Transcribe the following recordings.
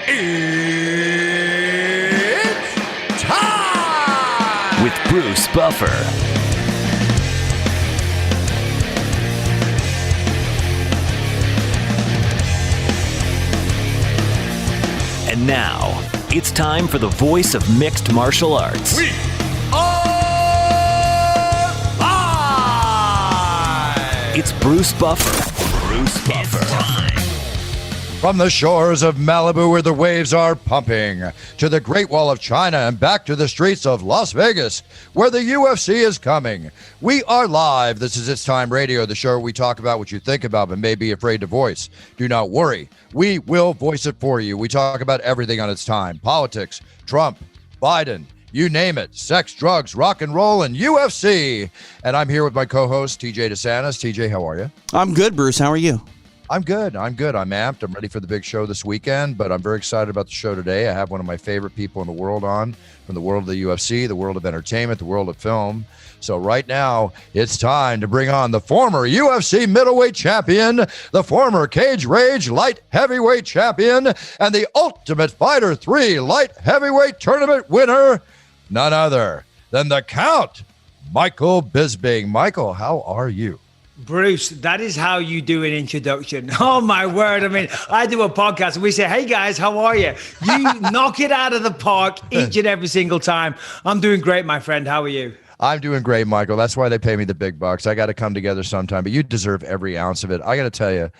It's time! With Bruce Buffer. And now, it's time for the voice of mixed martial arts. We are live! It's Bruce Buffer. Bruce Buffer. It's time. From the shores of Malibu where the waves are pumping, to the Great Wall of China and back to the streets of Las Vegas where the UFC is coming. We are live. This is It's Time Radio, the show where we talk about what you think about but may be afraid to voice. Do not worry. We will voice it for you. We talk about everything on its time. Politics, Trump, Biden, you name it. Sex, drugs, rock and roll, and UFC. And I'm here with my co-host, TJ DeSantis. TJ, how are you? I'm good, Bruce. How are you? I'm good. I'm amped. I'm ready for the big show this weekend, but I'm very excited about the show today. I have one of my favorite people in the world on, from the world of the UFC, the world of entertainment, the world of film. So right now, it's time to bring on the former UFC middleweight champion, the former Cage Rage light heavyweight champion, and the Ultimate Fighter 3 light heavyweight tournament winner, none other than the Count, Michael Bisping. Michael, how are you? Bruce, that is how you do an introduction. Oh, my word. I mean, I do a podcast and we say, hey, guys, how are you? You knock it out of the park each and every single time. I'm doing great, my friend. How are you? I'm doing great, Michael. That's why they pay me the big bucks. I got to come together sometime, but you deserve every ounce of it. I got to tell you,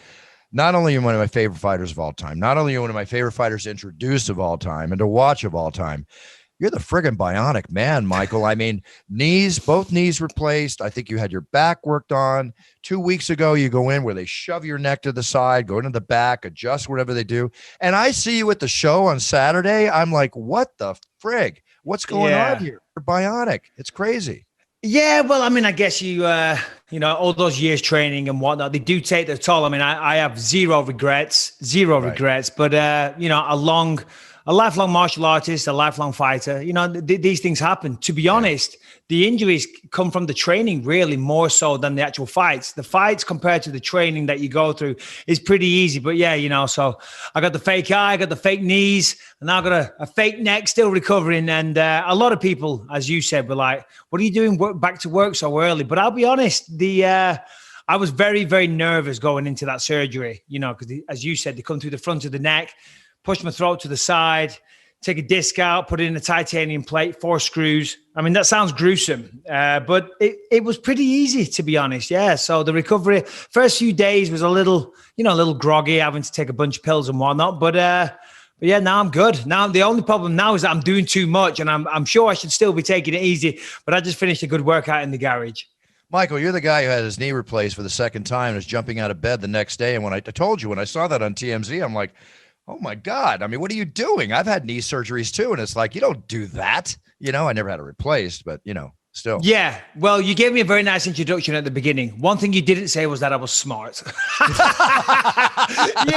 not only are you one of my favorite fighters of all time, not only are you one of my favorite fighters introduced of all time and to watch of all time, you're the friggin' bionic man, Michael. I mean, both knees replaced. I think you had your back worked on. 2 weeks ago, you go in where they shove your neck to the side, go into the back, adjust whatever they do. And I see you at the show on Saturday. I'm like, what the frig? What's going on here? You're bionic. It's crazy. Yeah, well, I mean, I guess you know, all those years training and whatnot, they do take their toll. I mean, I have zero regrets, but, you know, a lifelong martial artist, a lifelong fighter, you know, these things happen. To be honest, the injuries come from the training really more so than the actual fights. The fights compared to the training that you go through is pretty easy. But yeah, you know, so I got the fake eye, I got the fake knees, and now I got a fake neck still recovering. And a lot of people, as you said, were like, what are you doing back to work so early? But I'll be honest, I was very, very nervous going into that surgery, you know, because as you said, they come through the front of the neck, push my throat to the side, take a disc out, put it in a titanium plate, 4 screws. I mean, that sounds gruesome, but it was pretty easy, to be honest. Yeah. So the recovery, first few days was a little groggy, having to take a bunch of pills and whatnot. But yeah, now I'm good. Now the only problem now is that I'm doing too much, and I'm sure I should still be taking it easy. But I just finished a good workout in the garage. Michael, you're the guy who had his knee replaced for the second time and was jumping out of bed the next day. And when I told you, when I saw that on TMZ, I'm like, oh my God. I mean, what are you doing? I've had knee surgeries too. And it's like, you don't do that. You know, I never had it replaced, but you know, still. Yeah. Well, you gave me a very nice introduction at the beginning. One thing you didn't say was that I was smart. You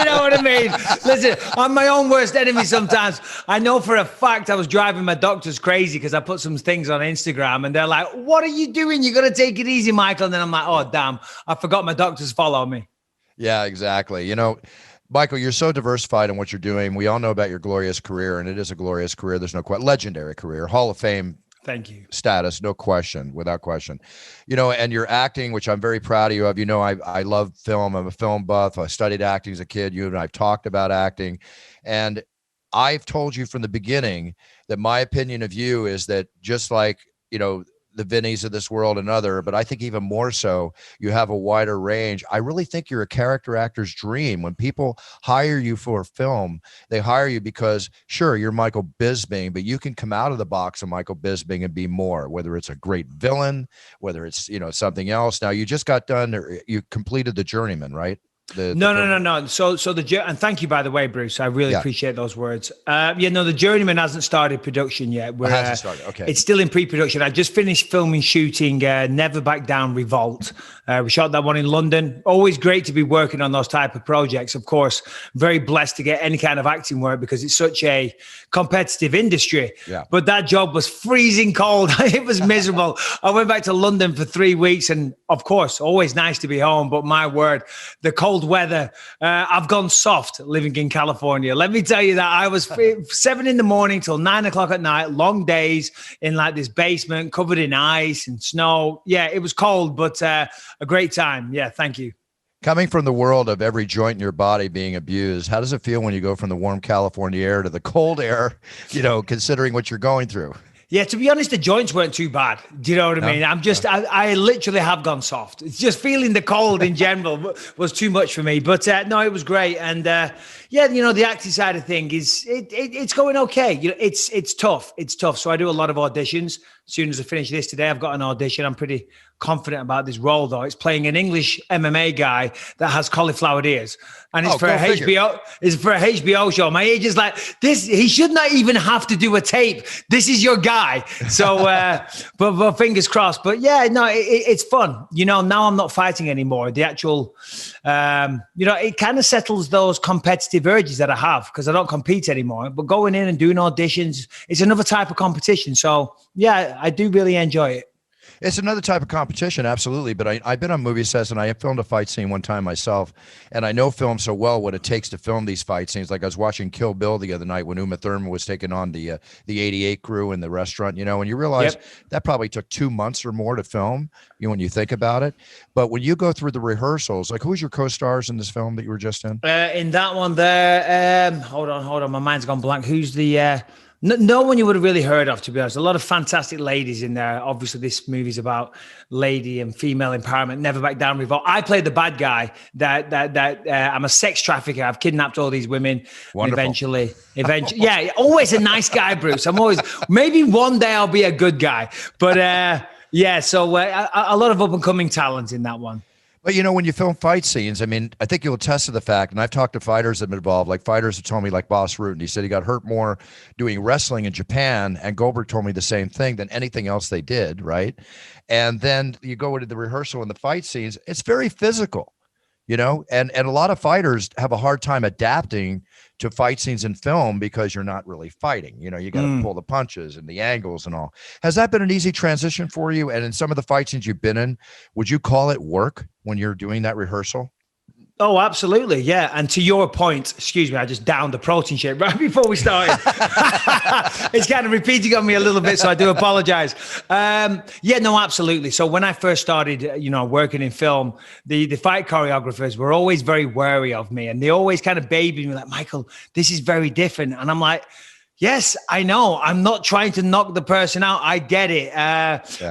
know what I mean? Listen, I'm my own worst enemy sometimes. I know for a fact I was driving my doctors crazy because I put some things on Instagram and they're like, what are you doing? You got to take it easy, Michael. And then I'm like, oh, damn, I forgot my doctors follow me. Yeah, exactly. You know, Michael, you're so diversified in what you're doing. We all know about your glorious career, and it is a glorious career. There's no question. Legendary career, Hall of Fame. Thank you. Status, no question, without question. You know, and your acting, which I'm very proud of you of. You know, I love film. I'm a film buff. I studied acting as a kid. You and I've talked about acting. And I've told you from the beginning that my opinion of you is that just like, you know, the Vinnies of this world and other, but I think even more so, you have a wider range. I really think you're a character actor's dream. When people hire you for a film, they hire you because, sure, you're Michael Bisping, but you can come out of the box of Michael Bisping and be more, whether it's a great villain, whether it's, you know, something else. Now, you just got done, or you completed The Journeyman, right? No. So and thank you, by the way, Bruce. I really appreciate those words. The Journeyman hasn't started production yet. It hasn't started. Okay. It's still in pre-production. I just finished filming, shooting Never Back Down, Revolt. We shot that one in London. Always great to be working on those type of projects. Of course, very blessed to get any kind of acting work because it's such a competitive industry. Yeah. But that job was freezing cold. It was miserable. I went back to London for 3 weeks, and of course, always nice to be home. But my word, the cold weather, I've gone soft living in California. Let me tell you that I was 7 a.m. till 9 o'clock at night, long days in like this basement covered in ice and snow. Yeah, it was cold, but a great time. Yeah, thank you. Coming from the world of every joint in your body being abused, how does it feel when you go from the warm California air to the cold air, considering what you're going through? Yeah, to be honest, the joints weren't too bad. Do you know what I mean? I literally have gone soft. It's just feeling the cold in general was too much for me. But no, it was great. And the acting side of thing it's going okay. It's tough. It's tough. So I do a lot of auditions. As soon as I finish this today, I've got an audition. I'm pretty confident about this role, though. It's playing an English MMA guy that has cauliflower ears. And it's for a HBO. It's for a HBO show. My agent's like, this. He should not even have to do a tape. This is your guy. So, but fingers crossed. But yeah, no, it's fun. Now I'm not fighting anymore. The actual, it kind of settles those competitive urges that I have because I don't compete anymore. But going in and doing auditions, it's another type of competition. So yeah, I do really enjoy it. It's another type of competition, absolutely. But I've been on movie sets, and I filmed a fight scene one time myself, and I know film so well what it takes to film these fight scenes. Like I was watching Kill Bill the other night when Uma Thurman was taking on the 88 crew in the restaurant, and you realize that probably took 2 months or more to film, when you think about it. But when you go through the rehearsals, like who's your co-stars in this film that you were just in? In that one there, hold on, my mind's gone blank. Who's the... No one you would have really heard of, to be honest. A lot of fantastic ladies in there. Obviously, this movie's about lady and female empowerment. Never Back Down, Revolt. I played the bad guy. I'm a sex trafficker. I've kidnapped all these women. Wonderful. Eventually, yeah, always a nice guy, Bruce. Maybe one day I'll be a good guy. But yeah, so a lot of up and coming talent in that one. But, when you film fight scenes, I think you'll attest to the fact, and I've talked to fighters that have been involved, like fighters have told me, like Boss Rutan, he said he got hurt more doing wrestling in Japan, and Goldberg told me the same thing, than anything else they did, right? And then you go into the rehearsal and the fight scenes, it's very physical, and a lot of fighters have a hard time adapting to fight scenes in film because you're not really fighting. You got to pull the punches and the angles and all. Has that been an easy transition for you? And in some of the fight scenes you've been in, would you call it work when you're doing that rehearsal? Oh, absolutely. Yeah. And to your point, excuse me, I just downed the protein shake right before we started. It's kind of repeating on me a little bit, so I do apologize. Yeah, no, absolutely. So when I first started, working in film, the fight choreographers were always very wary of me, and they always kind of babied me like, Michael, this is very different. And I'm like, yes, I know. I'm not trying to knock the person out. I get it.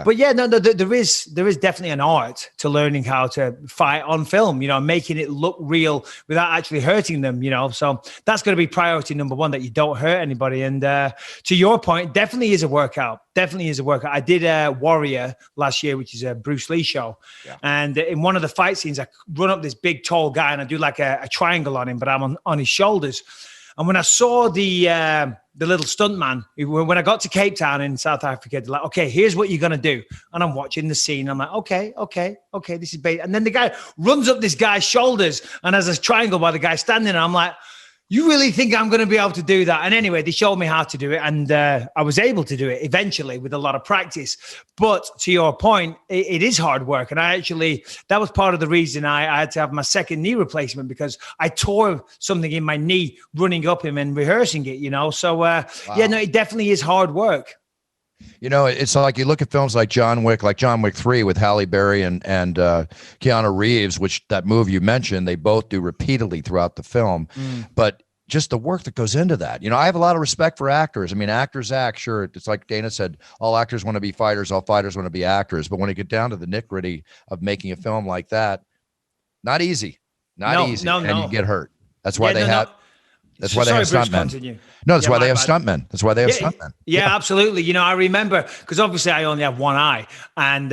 But yeah, no, there is definitely an art to learning how to fight on film, making it look real without actually hurting them, So that's going to be priority number one, that you don't hurt anybody. And to your point, definitely is a workout. I did Warrior last year, which is a Bruce Lee show. Yeah. And in one of the fight scenes, I run up this big, tall guy and I do like a triangle on him, but I'm on his shoulders. And when I saw the little stuntman, when I got to Cape Town in South Africa, they're like, okay, here's what you're going to do. And I'm watching the scene. I'm like, okay, this is bait. And then the guy runs up this guy's shoulders and has a triangle by the guy standing there. I'm like, you really think I'm going to be able to do that? And anyway, they showed me how to do it. And I was able to do it eventually with a lot of practice. But to your point, it is hard work. And that was part of the reason I had to have my second knee replacement, because I tore something in my knee running up him and rehearsing it, So, wow. Yeah, no, it definitely is hard work. It's like you look at films like John Wick 3 with Halle Berry and Keanu Reeves, which that move you mentioned, they both do repeatedly throughout the film. But just the work that goes into that. I have a lot of respect for actors. Actors act, sure. It's like Dana said, all actors want to be fighters, all fighters want to be actors. But when you get down to the nitty-gritty of making a film like that, not easy. And you get hurt. That's why they have... That's why they have stuntmen. No, that's why they have stuntmen. That's why they have stuntmen. Yeah, absolutely. I remember, because obviously I only have one eye, and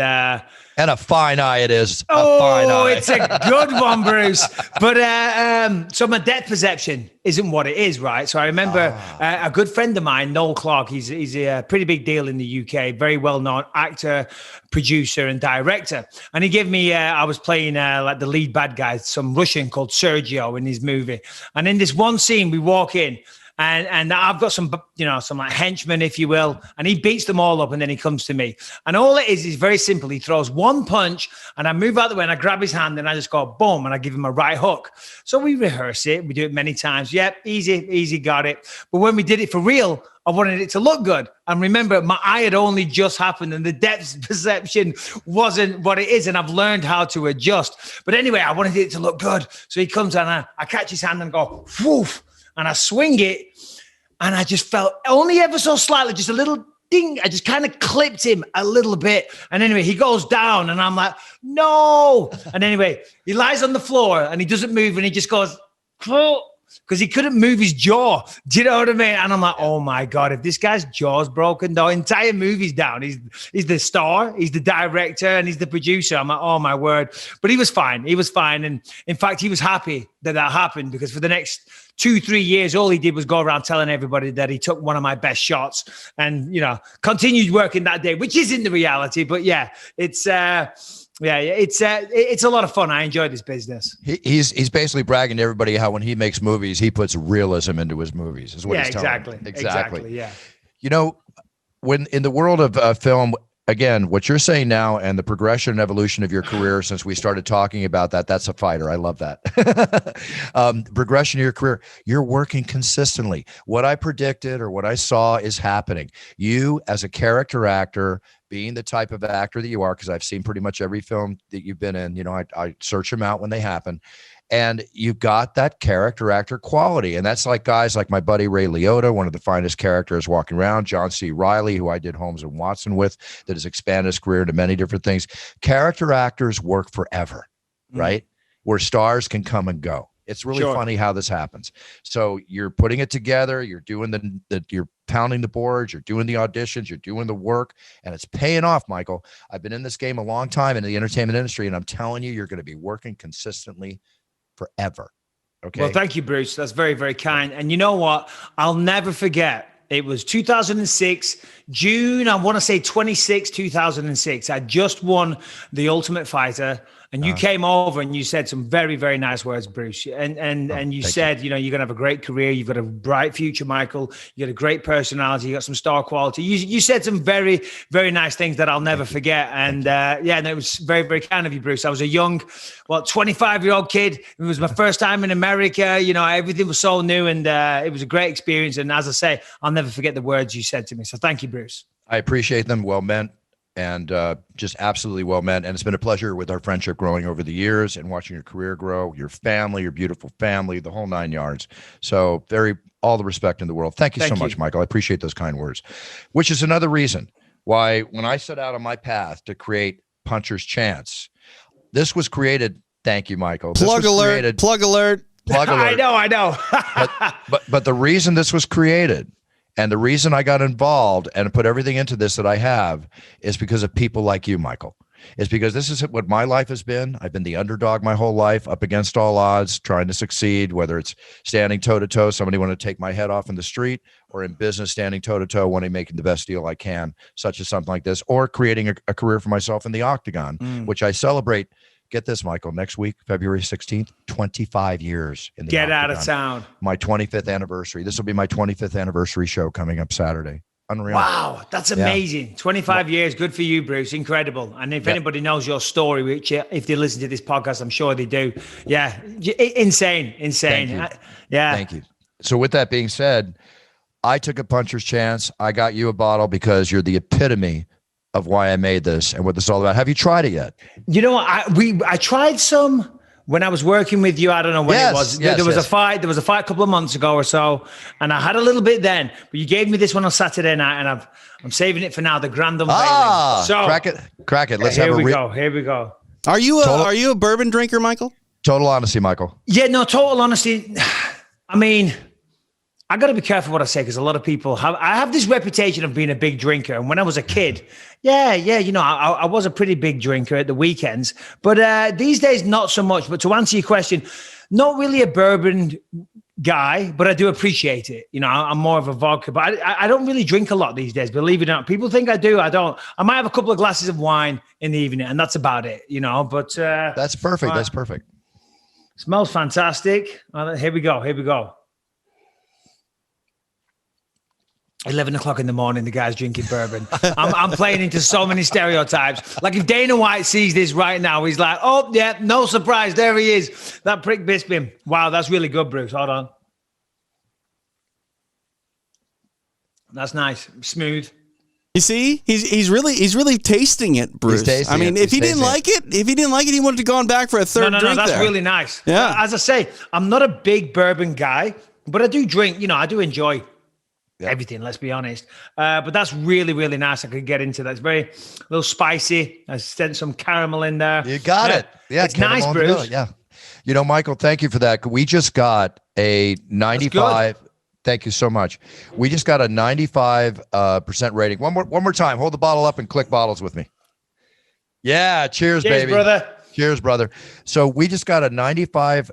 And a fine eye it is. Oh, it's a good one, Bruce. But so my depth perception isn't what it is, right? So I remember a good friend of mine, Noel Clark. He's a pretty big deal in the UK, very well-known actor, producer, and director. And he gave me, I was playing like the lead bad guy, some Russian called Sergio in his movie. And in this one scene, we walk in, and I've got some like henchmen, if you will, and he beats them all up, and then he comes to me. And all it is very simple. He throws one punch, and I move out the way, and I grab his hand, and I just go, boom, and I give him a right hook. So we rehearse it. We do it many times. Yep, easy, got it. But when we did it for real, I wanted it to look good. And remember, my eye had only just happened, and the depth perception wasn't what it is, and I've learned how to adjust. But anyway, I wanted it to look good. So he comes, and I catch his hand and go, woof, and I swing it, and I just felt only ever so slightly, just a little ding. I just kind of clipped him a little bit. And anyway, he goes down, and I'm like, no. And anyway, he lies on the floor, and he doesn't move, and he just goes, because he couldn't move his jaw. Do you know what I mean? And I'm like, oh my God, if this guy's jaw's broken, the entire movie's down. He's the star, he's the director, and he's the producer. I'm like, oh my word. But he was fine. And in fact, he was happy that happened, because for the next 2-3 years, all he did was go around telling everybody that he took one of my best shots, and, continued working that day, which isn't the reality. But yeah, it's a lot of fun. I enjoy this business. He's basically bragging to everybody how when he makes movies, he puts realism into his movies. Is what he's telling. Exactly. Yeah. When in the world of film, again, what you're saying now and the progression and evolution of your career since we started talking about that's a fighter. I love that. Progression of your career, you're working consistently. What I predicted or what I saw is happening. You as a character actor, being the type of actor that you are, because I've seen pretty much every film that you've been in, I search them out when they happen. And you've got that character actor quality. And that's like guys like my buddy Ray Liotta, one of the finest characters walking around, John C. Reilly, who I did Holmes and Watson with, that has expanded his career into many different things. Character actors work forever, right? Where stars can come and go. It's really funny how this happens. So you're putting it together, you're doing you're pounding the boards, you're doing the auditions, you're doing the work, and it's paying off, Michael. I've been in this game a long time in the entertainment industry, and I'm telling you, you're going to be working consistently forever. Okay. Well, thank you, Bruce. That's very, very kind. And you know what? I'll never forget. It was 2006, June, I want to say 26, 2006. I just won the Ultimate Fighter, and you came over and you said some very, very nice words, Bruce. And you said, you're going to have a great career. You've got a bright future, Michael. You got a great personality. You got some star quality. You said some very, very nice things that I'll never forget. And it was very, very kind of you, Bruce. I was a young, 25-year-old kid. It was my first time in America. Everything was so new, and it was a great experience. And as I say, I'll never forget the words you said to me. So thank you, Bruce. I appreciate them. Well meant. And just absolutely well meant. And it's been a pleasure with our friendship growing over the years and watching your career grow, your family, your beautiful family, the whole 9 yards. So all the respect in the world. Thank you so much, Michael. I appreciate those kind words, which is another reason why when I set out on my path to create Puncher's Chance, this was created. Thank you, Michael. Plug alert. Plug alert. I know. but the reason this was created, and the reason I got involved and put everything into this that I have, is because of people like you, Michael. It's because this is what my life has been. I've been the underdog my whole life, up against all odds, trying to succeed, whether it's standing toe-to-toe, somebody want to take my head off in the street, or in business, standing toe-to-toe, wanting to make the best deal I can, such as something like this, or creating a career for myself in the octagon, which I celebrate. Get this, Michael, next week, February 16th, 25 years in the Get octagon. out of town. My 25th anniversary. This will be my 25th anniversary show coming up Saturday. Unreal. Wow, that's amazing. 25 years. Good for you, Bruce. Incredible. And if anybody knows your story, which if they listen to this podcast, I'm sure they do. Yeah. Insane. Thank you. Thank you. So with that being said, I took a Puncher's Chance. I got you a bottle because you're the epitome of why I made this and what this is all about. Have you tried it yet? You know what? I tried some when I was working with you. I don't know when it was. There was a fight. There was a fight a couple of months ago or so, and I had a little bit then. But you gave me this one on Saturday night, and I'm saving it for now. The grand unveiling. So crack it. Let's Here we go. Are you a bourbon drinker, Michael? Total honesty, Michael. Yeah, no. Total honesty. I mean, I got to be careful what I say because a lot of people I have this reputation of being a big drinker. And when I was a kid, I was a pretty big drinker at the weekends. But these days, not so much. But to answer your question, not really a bourbon guy, but I do appreciate it. I'm more of a vodka, but I don't really drink a lot these days, believe it or not. People think I do. I don't. I might have a couple of glasses of wine in the evening, and that's about it, but that's perfect. That's perfect. Smells fantastic. Here we go. 11 o'clock in the morning, the guy's drinking bourbon. I'm playing into so many stereotypes. Like if Dana White sees this right now, he's like, oh, yeah, no surprise. There he is. That prick Bisping. Wow, that's really good, Bruce. Hold on. That's nice. Smooth. You see, he's really tasting it, Bruce. I mean, if he didn't like it, he wouldn't have gone back for a third drink. No, that's really nice. Yeah. As I say, I'm not a big bourbon guy, but I do drink, I do enjoy everything, let's be honest. But that's really, really nice. I could get into that. It's a little spicy. I sent some caramel in there. You got it. Yeah, it's nice, Bruce. Yeah. Michael, thank you for that. We just got a 95. Thank you so much. We just got a 95% rating. One more time. Hold the bottle up and click bottles with me. Yeah. Cheers, baby. Brother. Cheers, brother. So we just got a 95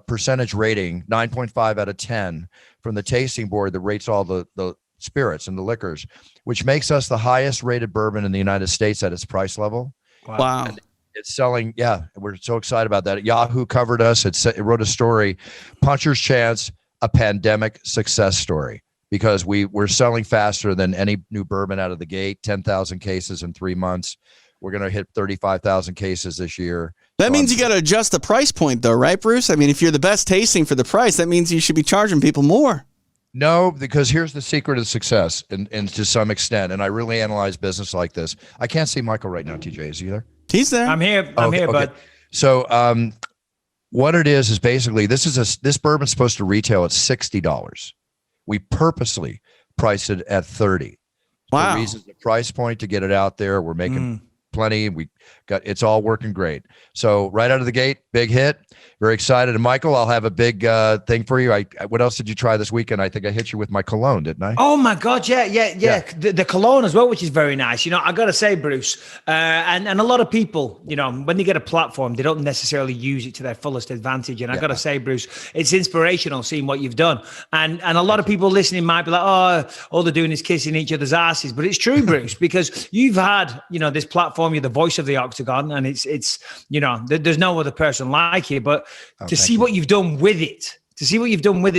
percentage rating, 9.5 out of 10 from the tasting board that rates all the spirits and the liquors, which makes us the highest rated bourbon in the United States at its price level. Wow. And it's selling. Yeah. We're so excited about that. Yahoo covered us. It wrote a story, Puncher's Chance, a pandemic success story, because we're selling faster than any new bourbon out of the gate, 10,000 cases in 3 months. We're going to hit 35,000 cases this year. That means you got to adjust the price point, though, right, Bruce? I mean, if you're the best tasting for the price, that means you should be charging people more. No, because here's the secret of success, and to some extent, and I really analyze business like this. I can't see Michael right now, TJ. Is he there? He's there. I'm here. I'm here, bud. So what it is basically, this bourbon's supposed to retail at $60. We purposely priced it at $30. Wow. The reason the price point to get it out there, we're making plenty. It's all working great. So right out of the gate, big hit. Very excited. And Michael, I'll have a big thing for you. What else did you try this weekend? I think I hit you with my cologne, didn't I? Oh my God. Yeah. The cologne as well, which is very nice. I got to say, Bruce, and a lot of people, when they get a platform, they don't necessarily use it to their fullest advantage. And I got to say, Bruce, it's inspirational seeing what you've done. And a lot of people listening might be like, oh, all they're doing is kissing each other's asses. But it's true, Bruce, because you've had, this platform, you're the voice of the octagon, and it's there's no other person like you. But to see what you've done with it,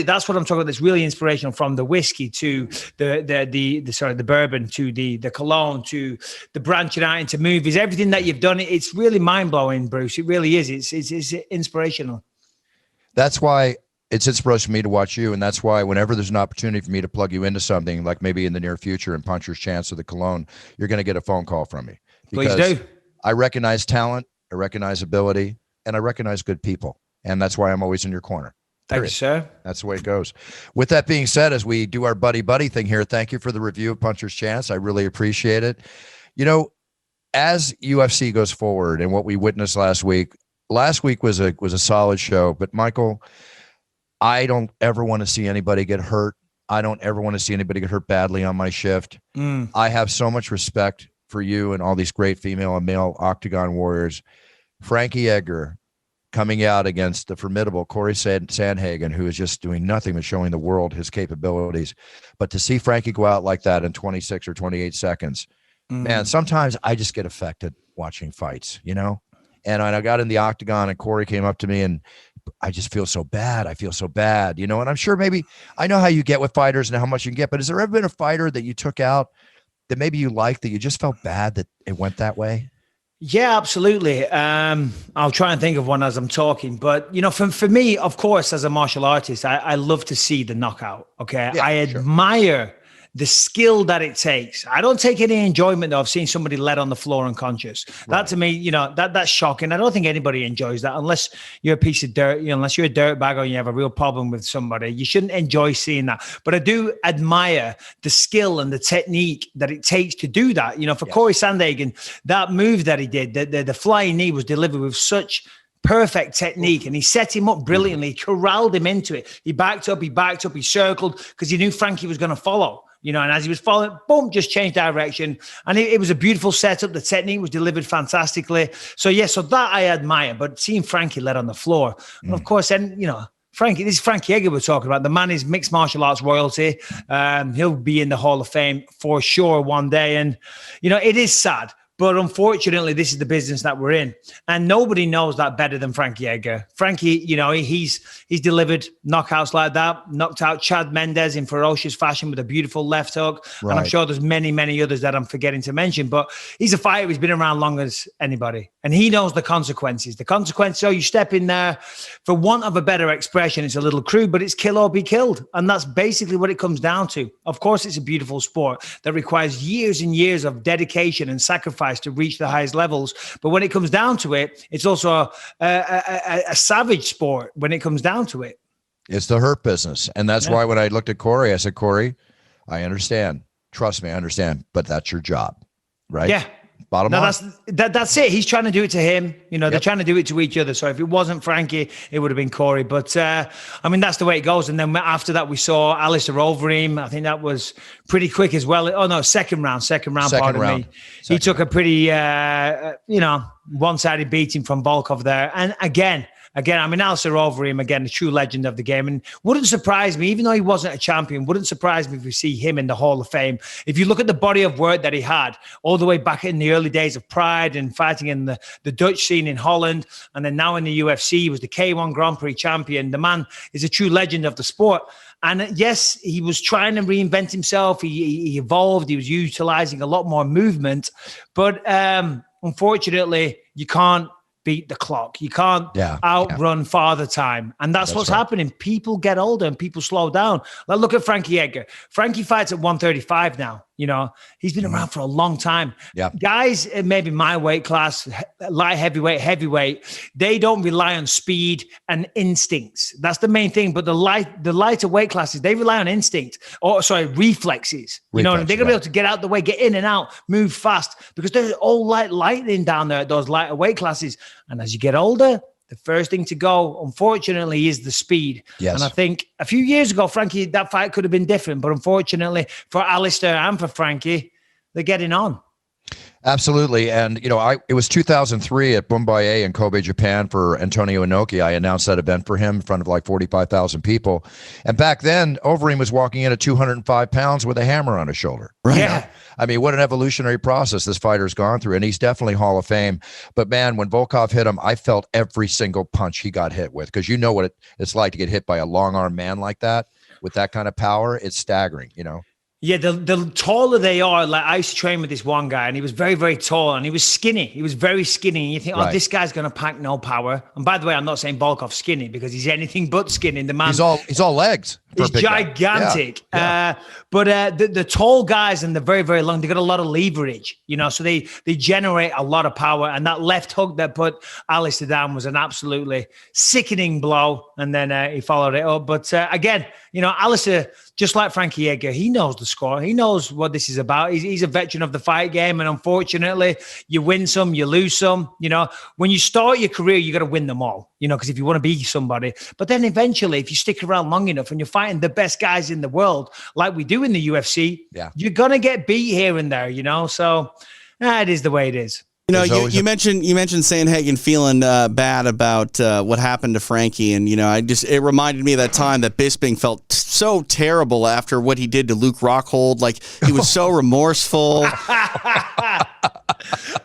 that's what I'm talking about. That's really inspirational, from the whiskey to the bourbon to the cologne to the branching out into movies. Everything that you've done, it's really mind blowing, Bruce. It really is. It's inspirational. That's why it's inspirational for me to watch you, and that's why whenever there's an opportunity for me to plug you into something, like maybe in the near future in Puncher's Chance or the cologne, you're going to get a phone call from me. Please do. I recognize talent, I recognize ability, and I recognize good people. And that's why I'm always in your corner. Thank you, sir. That's the way it goes. With that being said, as we do our buddy thing here, thank you for the review of Puncher's Chance. I really appreciate it. As UFC goes forward and what we witnessed last week was a solid show. But Michael, I don't ever want to see anybody get hurt. I don't ever want to see anybody get hurt badly on my shift. I have so much respect for you and all these great female and male octagon warriors. Frankie Edgar coming out against the formidable Corey Sandhagen, who is just doing nothing but showing the world his capabilities. But to see Frankie go out like that in 26 or 28 seconds, man, sometimes I just get affected watching fights, And I got in the octagon and Corey came up to me and I just feel so bad. I feel so bad, And I'm sure I know how you get with fighters and how much you can get, but has there ever been a fighter that you took out that maybe you liked, that you just felt bad that it went that way? Yeah, absolutely. I'll try and think of one as I'm talking, but for me, of course, as a martial artist, I love to see the knockout. Okay. Yeah, I admire the skill that it takes. I don't take any enjoyment though of seeing somebody led on the floor unconscious. Right. That to me, that's shocking. I don't think anybody enjoys that unless you're a piece of dirt, unless you're a dirtbag or you have a real problem with somebody. You shouldn't enjoy seeing that. But I do admire the skill and the technique that it takes to do that. For Corey Sandhagen, that move that he did, the flying knee was delivered with such perfect technique, and he set him up brilliantly. He corralled him into it. He backed up, he circled, because he knew Frankie was going to follow. And as he was following, boom, just changed direction. And it was a beautiful setup. The technique was delivered fantastically. So that I admire. But seeing Frankie led on the floor, and of course, then, Frankie, this is Frankie Edgar we're talking about. The man is mixed martial arts royalty. He'll be in the Hall of Fame for sure one day. And, it is sad. But unfortunately, this is the business that we're in. And nobody knows that better than Frankie Edgar. Frankie, he's delivered knockouts like that, knocked out Chad Mendes in ferocious fashion with a beautiful left hook. Right. And I'm sure there's many, many others that I'm forgetting to mention. But he's a fighter who's been around long as anybody. And he knows the consequences. The consequence, so you step in there, for want of a better expression, it's a little crude, but it's kill or be killed. And that's basically what it comes down to. Of course, it's a beautiful sport that requires years and years of dedication and sacrifice to reach the highest levels. But when it comes down to it, it's also a savage sport when it comes down to it. It's the hurt business. And that's why when I looked at Corey, I said, Corey, I understand. Trust me, I understand. But that's your job, right? Yeah. Bottom line. That's it. He's trying to do it to him. They're trying to do it to each other. So if it wasn't Frankie, it would have been Corey. But that's the way it goes. And then after that, we saw Alistair Overeem. I think that was pretty quick as well. Oh no, second round. Pardon me. He took a pretty, one-sided beating from Volkov there. And again, Alistair Overeem, again, a true legend of the game. And wouldn't surprise me, even though he wasn't a champion, wouldn't surprise me if we see him in the Hall of Fame. If you look at the body of work that he had all the way back in the early days of Pride and fighting in the Dutch scene in Holland, and then now in the UFC, he was the K1 Grand Prix champion. The man is a true legend of the sport. And yes, he was trying to reinvent himself. He evolved. He was utilizing a lot more movement. But unfortunately, you can't beat the clock. You can't outrun Father Time. And that's what's happening. People get older and people slow down. Like, look at Frankie Edgar. Frankie fights at 135 now. He's been around for a long time. Yeah. Guys, maybe my weight class, light heavyweight, they don't rely on speed and instincts. That's the main thing. But the lighter weight classes, they rely on instinct, reflexes. They're going to be able to get out the way, get in and out, move fast, because they're all like lightning down there at those lighter weight classes. And as you get older, the first thing to go, unfortunately, is the speed. Yes. And I think a few years ago, Frankie, that fight could have been different. But unfortunately, for Alistair and for Frankie, they're getting on. Absolutely. And, it was 2003 at Bumbaye in Kobe, Japan for Antonio Inoki. I announced that event for him in front of like 45,000 people. And back then, Overeem was walking in at 205 pounds with a hammer on his shoulder. Right. Yeah. What an evolutionary process this fighter's gone through. And he's definitely Hall of Fame. But man, when Volkov hit him, I felt every single punch he got hit with, because you know what it's like to get hit by a long arm man like that with that kind of power. It's staggering, Yeah, the taller they are, like I used to train with this one guy, and he was very, very tall, and he was skinny. He was very skinny. And you think, this guy's going to pack no power. And by the way, I'm not saying Volkov's skinny, because he's anything but skinny. The man, he's all legs. He's gigantic. Yeah. But the tall guys and the very, very long, they got a lot of leverage, so they generate a lot of power. And that left hook that put Alistair down was an absolutely sickening blow. And then he followed it up. But again, Alistair, just like Frankie Edgar, he knows the score. He knows what this is about. He's a veteran of the fight game. And unfortunately, you win some, you lose some. When you start your career, you got to win them all, because if you want to be somebody. But then eventually, if you stick around long enough and you're fighting the best guys in the world, like we do in the UFC, you're going to get beat here and there, So it is the way it is. You mentioned Sandhagen feeling bad about what happened to Frankie, and it reminded me of that time that Bisping felt so terrible after what he did to Luke Rockhold. Like, he was so remorseful.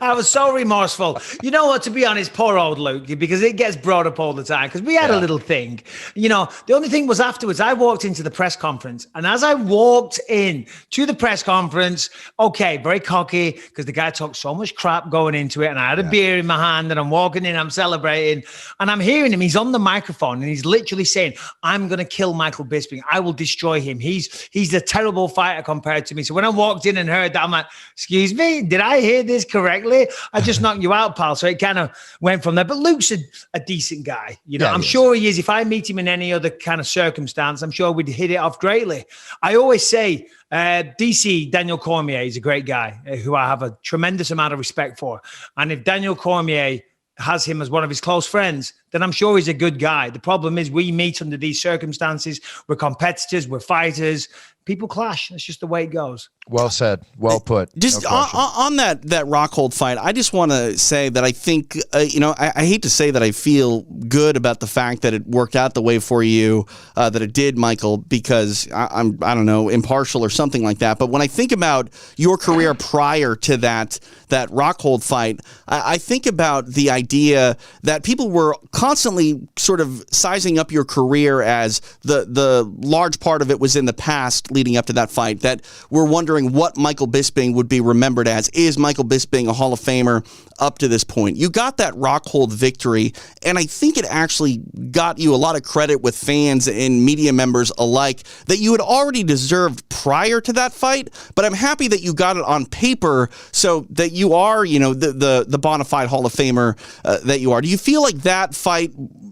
I was so remorseful. You know what, to be honest, poor old Luke, because it gets brought up all the time, because we had a little thing. The only thing was afterwards, I walked into the press conference, and as I walked in to the press conference, very cocky, because the guy talked so much crap going into it, and I had a beer in my hand, and I'm walking in, I'm celebrating, and I'm hearing him. He's on the microphone, and he's literally saying, I'm going to kill Michael Bisping. I will destroy him. He's a terrible fighter compared to me. So when I walked in and heard that, I'm like, excuse me, did I hear this correctly? I just knocked you out, pal. So it kind of went from there. But Luke's a decent guy. I'm sure he is. If I meet him in any other kind of circumstance, I'm sure we'd hit it off greatly. I always say, DC, Daniel Cormier, is a great guy who I have a tremendous amount of respect for. And if Daniel Cormier has him as one of his close friends, then I'm sure he's a good guy. The problem is we meet under these circumstances. We're competitors, we're fighters. People clash. That's just the way it goes. Well said. Well put. Just on that Rockhold fight, I just want to say that I think, I hate to say that I feel good about the fact that it worked out the way for you that it did, Michael, because I don't know, impartial or something like that. But when I think about your career prior to that Rockhold fight, I think about the idea that people were constantly sort of sizing up your career as the large part of it was in the past leading up to that fight, that we're wondering what Michael Bisping would be remembered as. Is Michael Bisping a Hall of Famer up to this point? You got that Rockhold victory, and I think it actually got you a lot of credit with fans and media members alike that you had already deserved prior to that fight, but I'm happy that you got it on paper so that you are, the bona fide Hall of Famer that you are. Do you feel like that fight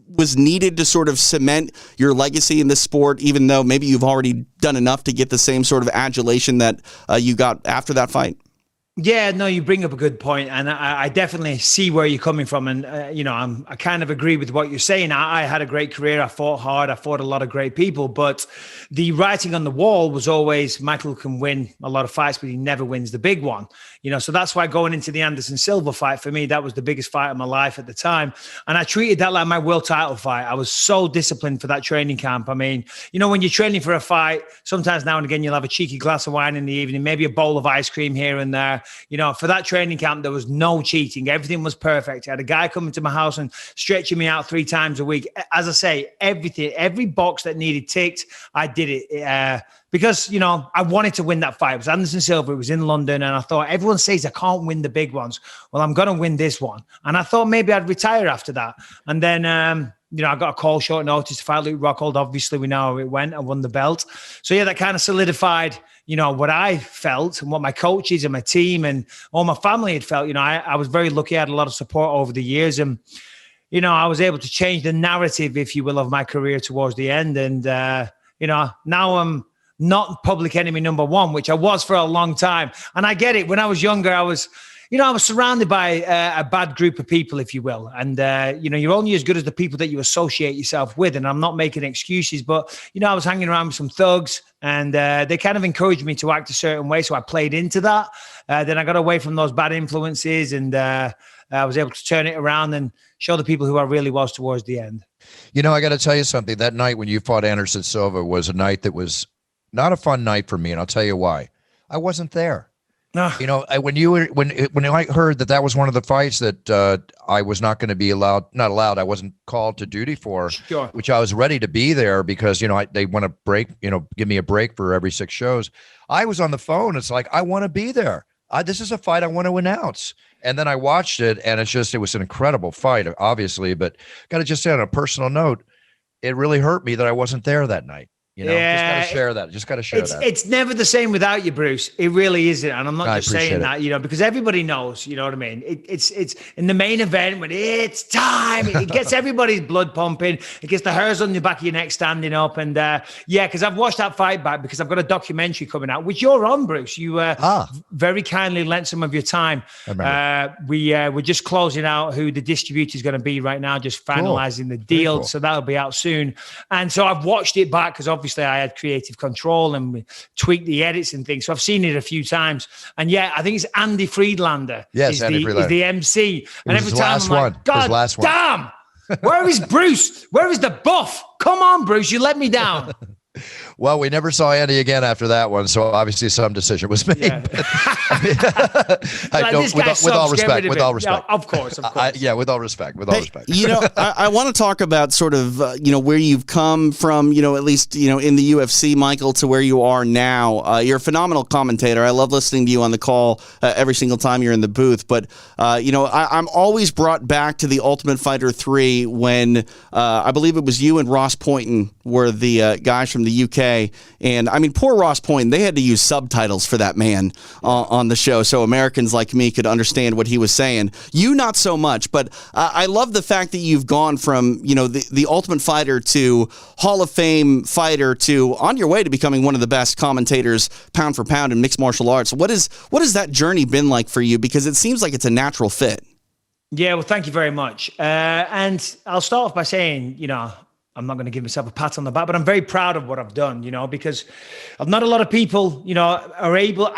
was needed to sort of cement your legacy in this sport, even though maybe you've already done enough to get the same sort of adulation that you got after that fight? Yeah, no, you bring up a good point, and I definitely see where you're coming from, and I kind of agree with what you're saying. I had a great career. I fought hard. I fought a lot of great people, but the writing on the wall was always Michael can win a lot of fights, but he never wins the big one. So that's why going into the Anderson Silva fight, for me, that was the biggest fight of my life at the time, and I treated that like my world title fight. I was so disciplined for that training camp. I mean, when you're training for a fight, sometimes now and again you'll have a cheeky glass of wine in the evening, maybe a bowl of ice cream here and there. For that training camp, there was no cheating. Everything was perfect. I had a guy coming to my house and stretching me out 3 times a week. As I say, everything, every box that needed ticked, I did it because, I wanted to win that fight. It was Anderson Silva. It was in London. And I thought, everyone says I can't win the big ones. Well, I'm going to win this one. And I thought maybe I'd retire after that. And then, I got a call short notice to fight Luke Rockhold. Obviously, we know how it went. I won the belt. So, yeah, that kind of solidified, what I felt and what my coaches and my team and all my family had felt. I was very lucky. I had a lot of support over the years. And, I was able to change the narrative, if you will, of my career towards the end. And, now I'm not public enemy number one, which I was for a long time. And I get it. When I was younger, I was surrounded by a bad group of people, if you will. And, you're only as good as the people that you associate yourself with. And I'm not making excuses, but, I was hanging around with some thugs and they kind of encouraged me to act a certain way. So I played into that. Then I got away from those bad influences and I was able to turn it around and show the people who I really was towards the end. I got to tell you something. That night when you fought Anderson Silva was a night that was not a fun night for me. And I'll tell you why. I wasn't there. No. When I heard that was one of the fights that I was not going to be not allowed, I wasn't called to duty for, sure, which I was ready to be there because, they want to break, give me a break for every 6 shows. I was on the phone. It's like, I want to be there. This is a fight I want to announce. And then I watched it and it was an incredible fight, obviously, but got to just say on a personal note, it really hurt me that I wasn't there that night. Just got to share that. Just got to share that. It's never the same without you, Bruce. It really isn't. And I'm not just saying that, because everybody knows, you know what I mean? It's in the main event when it's time, it gets everybody's blood pumping. It gets the hairs on the back of your neck standing up. And because I've watched that fight back because I've got a documentary coming out, which you're on, Bruce. You very kindly lent some of your time. We're just closing out who the distributor is going to be right now, just finalizing the deal. Cool. So that'll be out soon. And so I've watched it back because obviously I had creative control and we tweaked the edits and things. So I've seen it a few times. And I think it's Andy Friedlander. Yes, Andy Friedlander is the MC. And every time I'm like, God damn, where is Bruce? Where is the buff? Come on, Bruce, you let me down. Well, we never saw Andy again after that one, so obviously some decision was made. Yeah. With all respect. Yeah, of course. With all respect. I want to talk about sort of, where you've come from, at least, in the UFC, Michael, to where you are now. You're a phenomenal commentator. I love listening to you on the call every single time you're in the booth. But, I'm always brought back to the Ultimate Fighter 3 when I believe it was you and Ross Poynton were the guys from the UK. And I mean, poor Ross Poynton, they had to use subtitles for that man on the show so Americans like me could understand what he was saying. You not so much, but I love the fact that you've gone from, the Ultimate Fighter to Hall of Fame fighter to on your way to becoming one of the best commentators pound for pound in mixed martial arts. What has that journey been like for you? Because it seems like it's a natural fit. Yeah, well, thank you very much. And I'll start off by saying, I'm not going to give myself a pat on the back, but I'm very proud of what I've done, because not a lot of people, are able.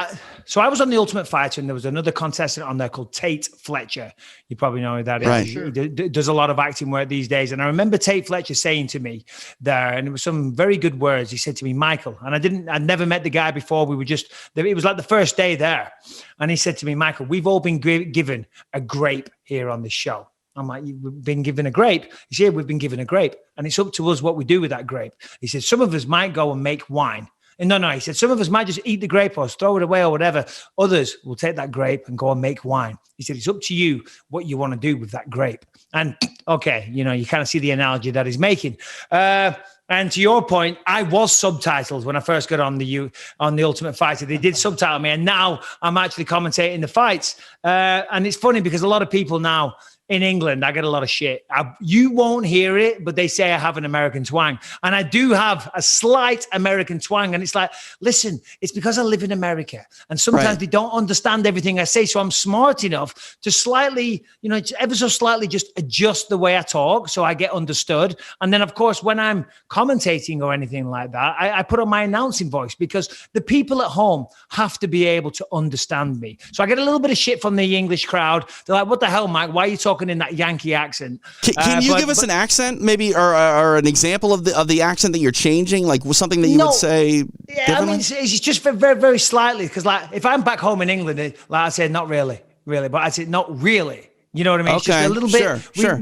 So I was on The Ultimate Fighter, and there was another contestant on there called Tate Fletcher. You probably know who that is. Right. He does a lot of acting work these days. And I remember Tate Fletcher saying to me there, and it was some very good words. He said to me, Michael, and I'd never met the guy before. It was like the first day there. And he said to me, Michael, we've all been given a grape here on this show. I'm like, you've been given a grape? He said, yeah, we've been given a grape. And it's up to us what we do with that grape. He said, some of us might go and make wine. And no, he said, some of us might just eat the grape or throw it away or whatever. Others will take that grape and go and make wine. He said, it's up to you what you want to do with that grape. And okay, you kind of see the analogy that he's making. And to your point, I was subtitled when I first got on the Ultimate Fighter. They did subtitle me, and now I'm actually commentating the fights. And it's funny because a lot of people now in England, I get a lot of shit. You won't hear it, but they say I have an American twang. And I do have a slight American twang. And it's like, listen, it's because I live in America. And sometimes they don't understand everything I say. So I'm smart enough to slightly, ever so slightly just adjust the way I talk so I get understood. And then, of course, when I'm commentating or anything like that, I put on my announcing voice because the people at home have to be able to understand me. So I get a little bit of shit from the English crowd. They're like, what the hell, Mike? Why are you talking in that Yankee accent? Can you give us an accent, maybe, or an example of the accent that you're changing, like something that you would say? Yeah, I mean, it's just very, very slightly, because like if I'm back home in England, like I said, not really, but I said not really. You know what I mean? It's just a little bit. Sure.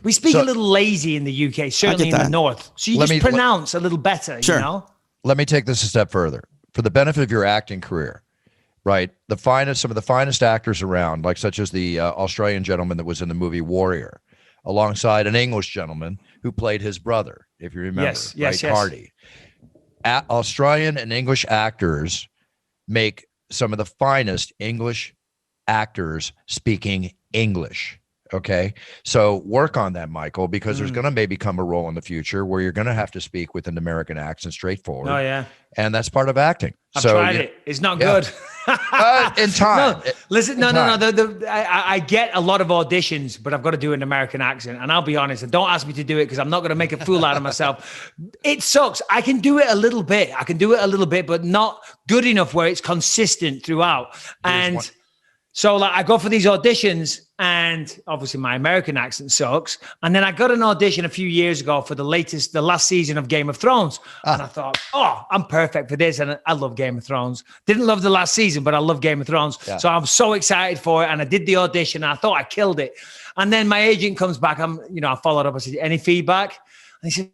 We speak a little lazy in the UK, certainly in the north. So you just pronounce a little better. Sure. Let me take this a step further for the benefit of your acting career. Right, some of the finest actors around, like such as the Australian gentleman that was in the movie Warrior, alongside an English gentleman who played his brother, if you remember, yes. Hardy. Australian and English actors make some of the finest English actors speaking English. Okay, so work on that, Michael, because there's going to maybe come a role in the future where you're going to have to speak with an American accent straightforward. Oh yeah, and that's part of acting. I've tried it. It's not good. In time. I get a lot of auditions, but I've got to do an American accent. And I'll be honest, and don't ask me to do it because I'm not going to make a fool out of myself. It sucks. I can do it a little bit, but not good enough where it's consistent throughout. So like I go for these auditions, and obviously my American accent sucks. And then I got an audition a few years ago for the last season of Game of Thrones. And I thought, I'm perfect for this. And I love Game of Thrones. Didn't love the last season, but I love Game of Thrones. Yeah. So I'm so excited for it. And I did the audition, and I thought I killed it. And then my agent comes back. I followed up. I said, any feedback? And he said,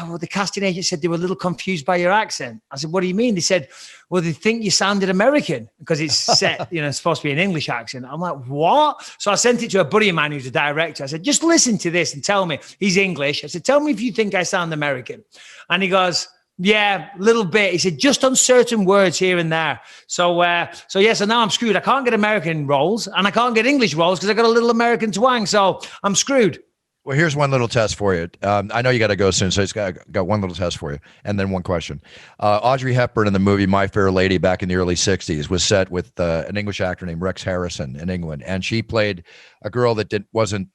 well, the casting agent said they were a little confused by your accent. I said, what do you mean? They said, well, they think you sounded American because it's set, it's supposed to be an English accent. I'm like, what? So I sent it to a buddy of mine who's a director. I said, just listen to this and tell me. He's English. I said, tell me if you think I sound American. And he goes, yeah, a little bit. He said, just on certain words here and there. So now I'm screwed. I can't get American roles and I can't get English roles because I got a little American twang. So I'm screwed. Well, here's one little test for you. I know you got to go soon, so I just got one little test for you, and then one question. Audrey Hepburn in the movie My Fair Lady back in the early 60s was set with an English actor named Rex Harrison in England, and she played a girl that wasn't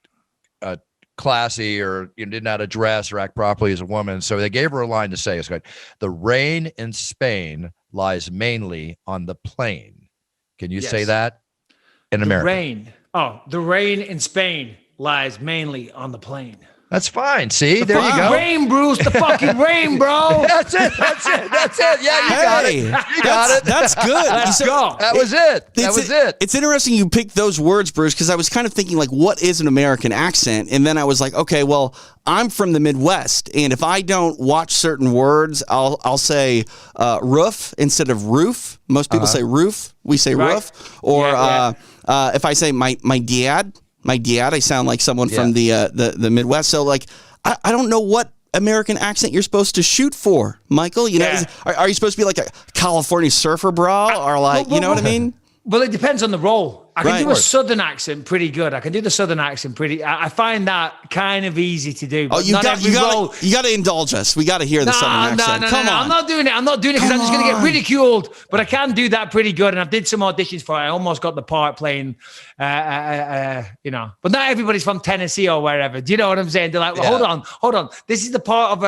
classy or didn't know how to dress or act properly as a woman. So they gave her a line to say. It's like, the rain in Spain lies mainly on the plain. Can you say that in America? The rain in Spain lies mainly on the plain. That's fine. See, there you go. Rain, Bruce, the fucking rain, bro. That's it. Yeah, you got it. You got it. That's good. Let's go. That was it. It's interesting you picked those words, Bruce, because I was kind of thinking, like, what is an American accent? And then I was like, okay, well, I'm from the Midwest, and if I don't watch certain words, I'll say roof instead of roof. Most people say roof. We say roof. Or if I say my dad, I sound like someone from the Midwest. So, like, I don't know what American accent you're supposed to shoot for, Michael. Are you supposed to be like a California surfer bra, or like, you know what I mean? Well, it depends on the role. I can do a Southern accent pretty good. I can do the Southern accent pretty. I find that kind of easy to do. Oh, you got to indulge us. We got to hear the Southern accent. Come on. I'm not doing it. I'm not doing it because I'm just going to get ridiculed. But I can do that pretty good. And I did some auditions for it. I almost got the part playing, But not everybody's from Tennessee or wherever. Do you know what I'm saying? They're like, well, hold on. This is the part of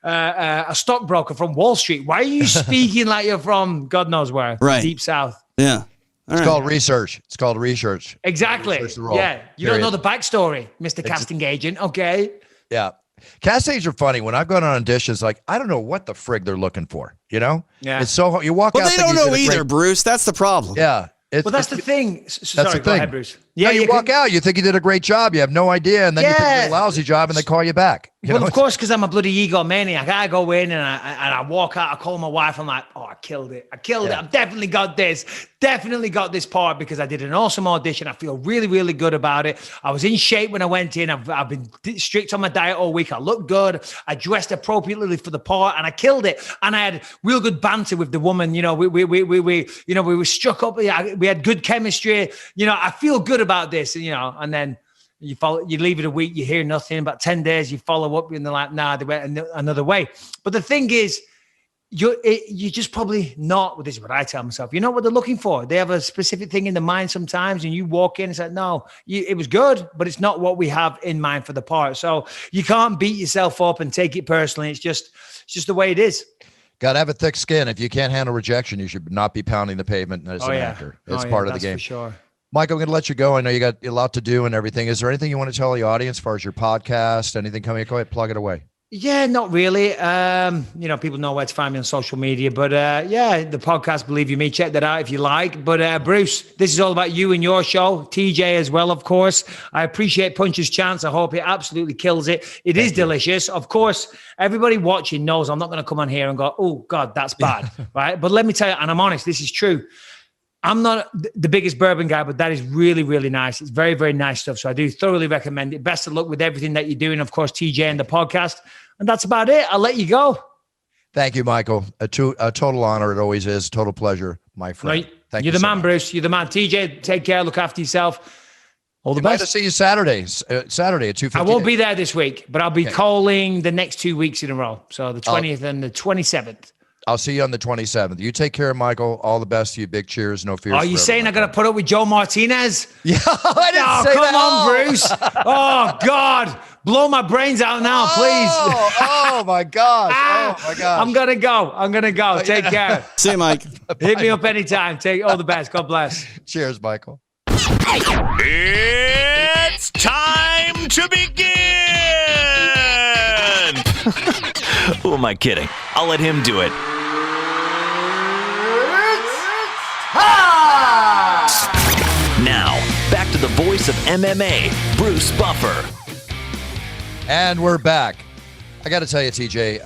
a stockbroker from Wall Street. Why are you speaking like you're from God knows where? Right. Deep South. Yeah. It's called research. It's called research. Exactly. Yeah. You don't know the backstory, Mr. Casting Agent. Okay. Yeah. Casting agents are funny. When I've gone on auditions, like, I don't know what the frig they're looking for, you know? Yeah. It's so hard. You walk out. But they don't know either, Bruce. That's the problem. Yeah. Well, that's the thing. Sorry, go ahead, Bruce. Yeah, you walk out, you think you did a great job, you have no idea, and then you think you did a lousy job, and they call you back. Of course, because I'm a bloody egomaniac. I go in and I walk out. I call my wife. I'm like, oh, I killed it. I've definitely got this part because I did an awesome audition. I feel really, really good about it. I was in shape when I went in. I've been strict on my diet all week. I looked good. I dressed appropriately for the part, and I killed it. And I had real good banter with the woman. You know, we were struck up. We had good chemistry. You know, I feel good about this. You know, and then you leave it a week, you hear nothing. About 10 days, you follow up, and they're like, nah, they went another way. But the thing is, you're just probably not. Well, this is what I tell myself. You know what they're looking for. They have a specific thing in the mind sometimes, and you walk in and say, no, it was good, but it's not what we have in mind for the part. So you can't beat yourself up and take it personally. It's just the way it is. Got to have a thick skin. If you can't handle rejection, you should not be pounding the pavement as an actor. It's part of the game. For sure. Michael, I'm going to let you go. I know you got a lot to do and everything. Is there anything you want to tell the audience as far as your podcast, anything coming? Go ahead, plug it away. Yeah, not really. People know where to find me on social media, but the podcast, Believe You Me, check that out if you like. But Bruce, this is all about you and your show, TJ as well, of course. I appreciate Punch's Chance. I hope it absolutely kills it. It is delicious. Of course, everybody watching knows I'm not going to come on here and go, oh God, that's bad, right? But let me tell you, and I'm honest, this is true. I'm not the biggest bourbon guy, but that is really, really nice. It's very, very nice stuff. So I do thoroughly recommend it. Best of luck with everything that you're doing. Of course, TJ and the podcast. And that's about it. I'll let you go. Thank you, Michael. A total honor. It always is. Total pleasure, my friend. Right. Thank You're you the man, much. Bruce. You're the man. TJ, take care. Look after yourself. All the best. I'll see you Saturday. Saturday at 2:15. I won't be there this week, but I'll be calling the next 2 weeks in a row. So the 20th and the 27th. I'll see you on the 27th. You take care, Michael. All the best to you. Big cheers. No fears. Are you saying I got to put up with Joe Martinez? Yeah, I didn't say come on, Bruce. Oh, God. Blow my brains out now, please. Oh, my gosh. Oh, my gosh. I'm going to go. Take care. See you, Mike. Hit me up anytime. Take all the best. God bless. Cheers, Michael. It's time to begin! Who am I kidding? I'll let him do it. Now, back to the voice of MMA, Bruce Buffer. And we're back. I got to tell you, TJ,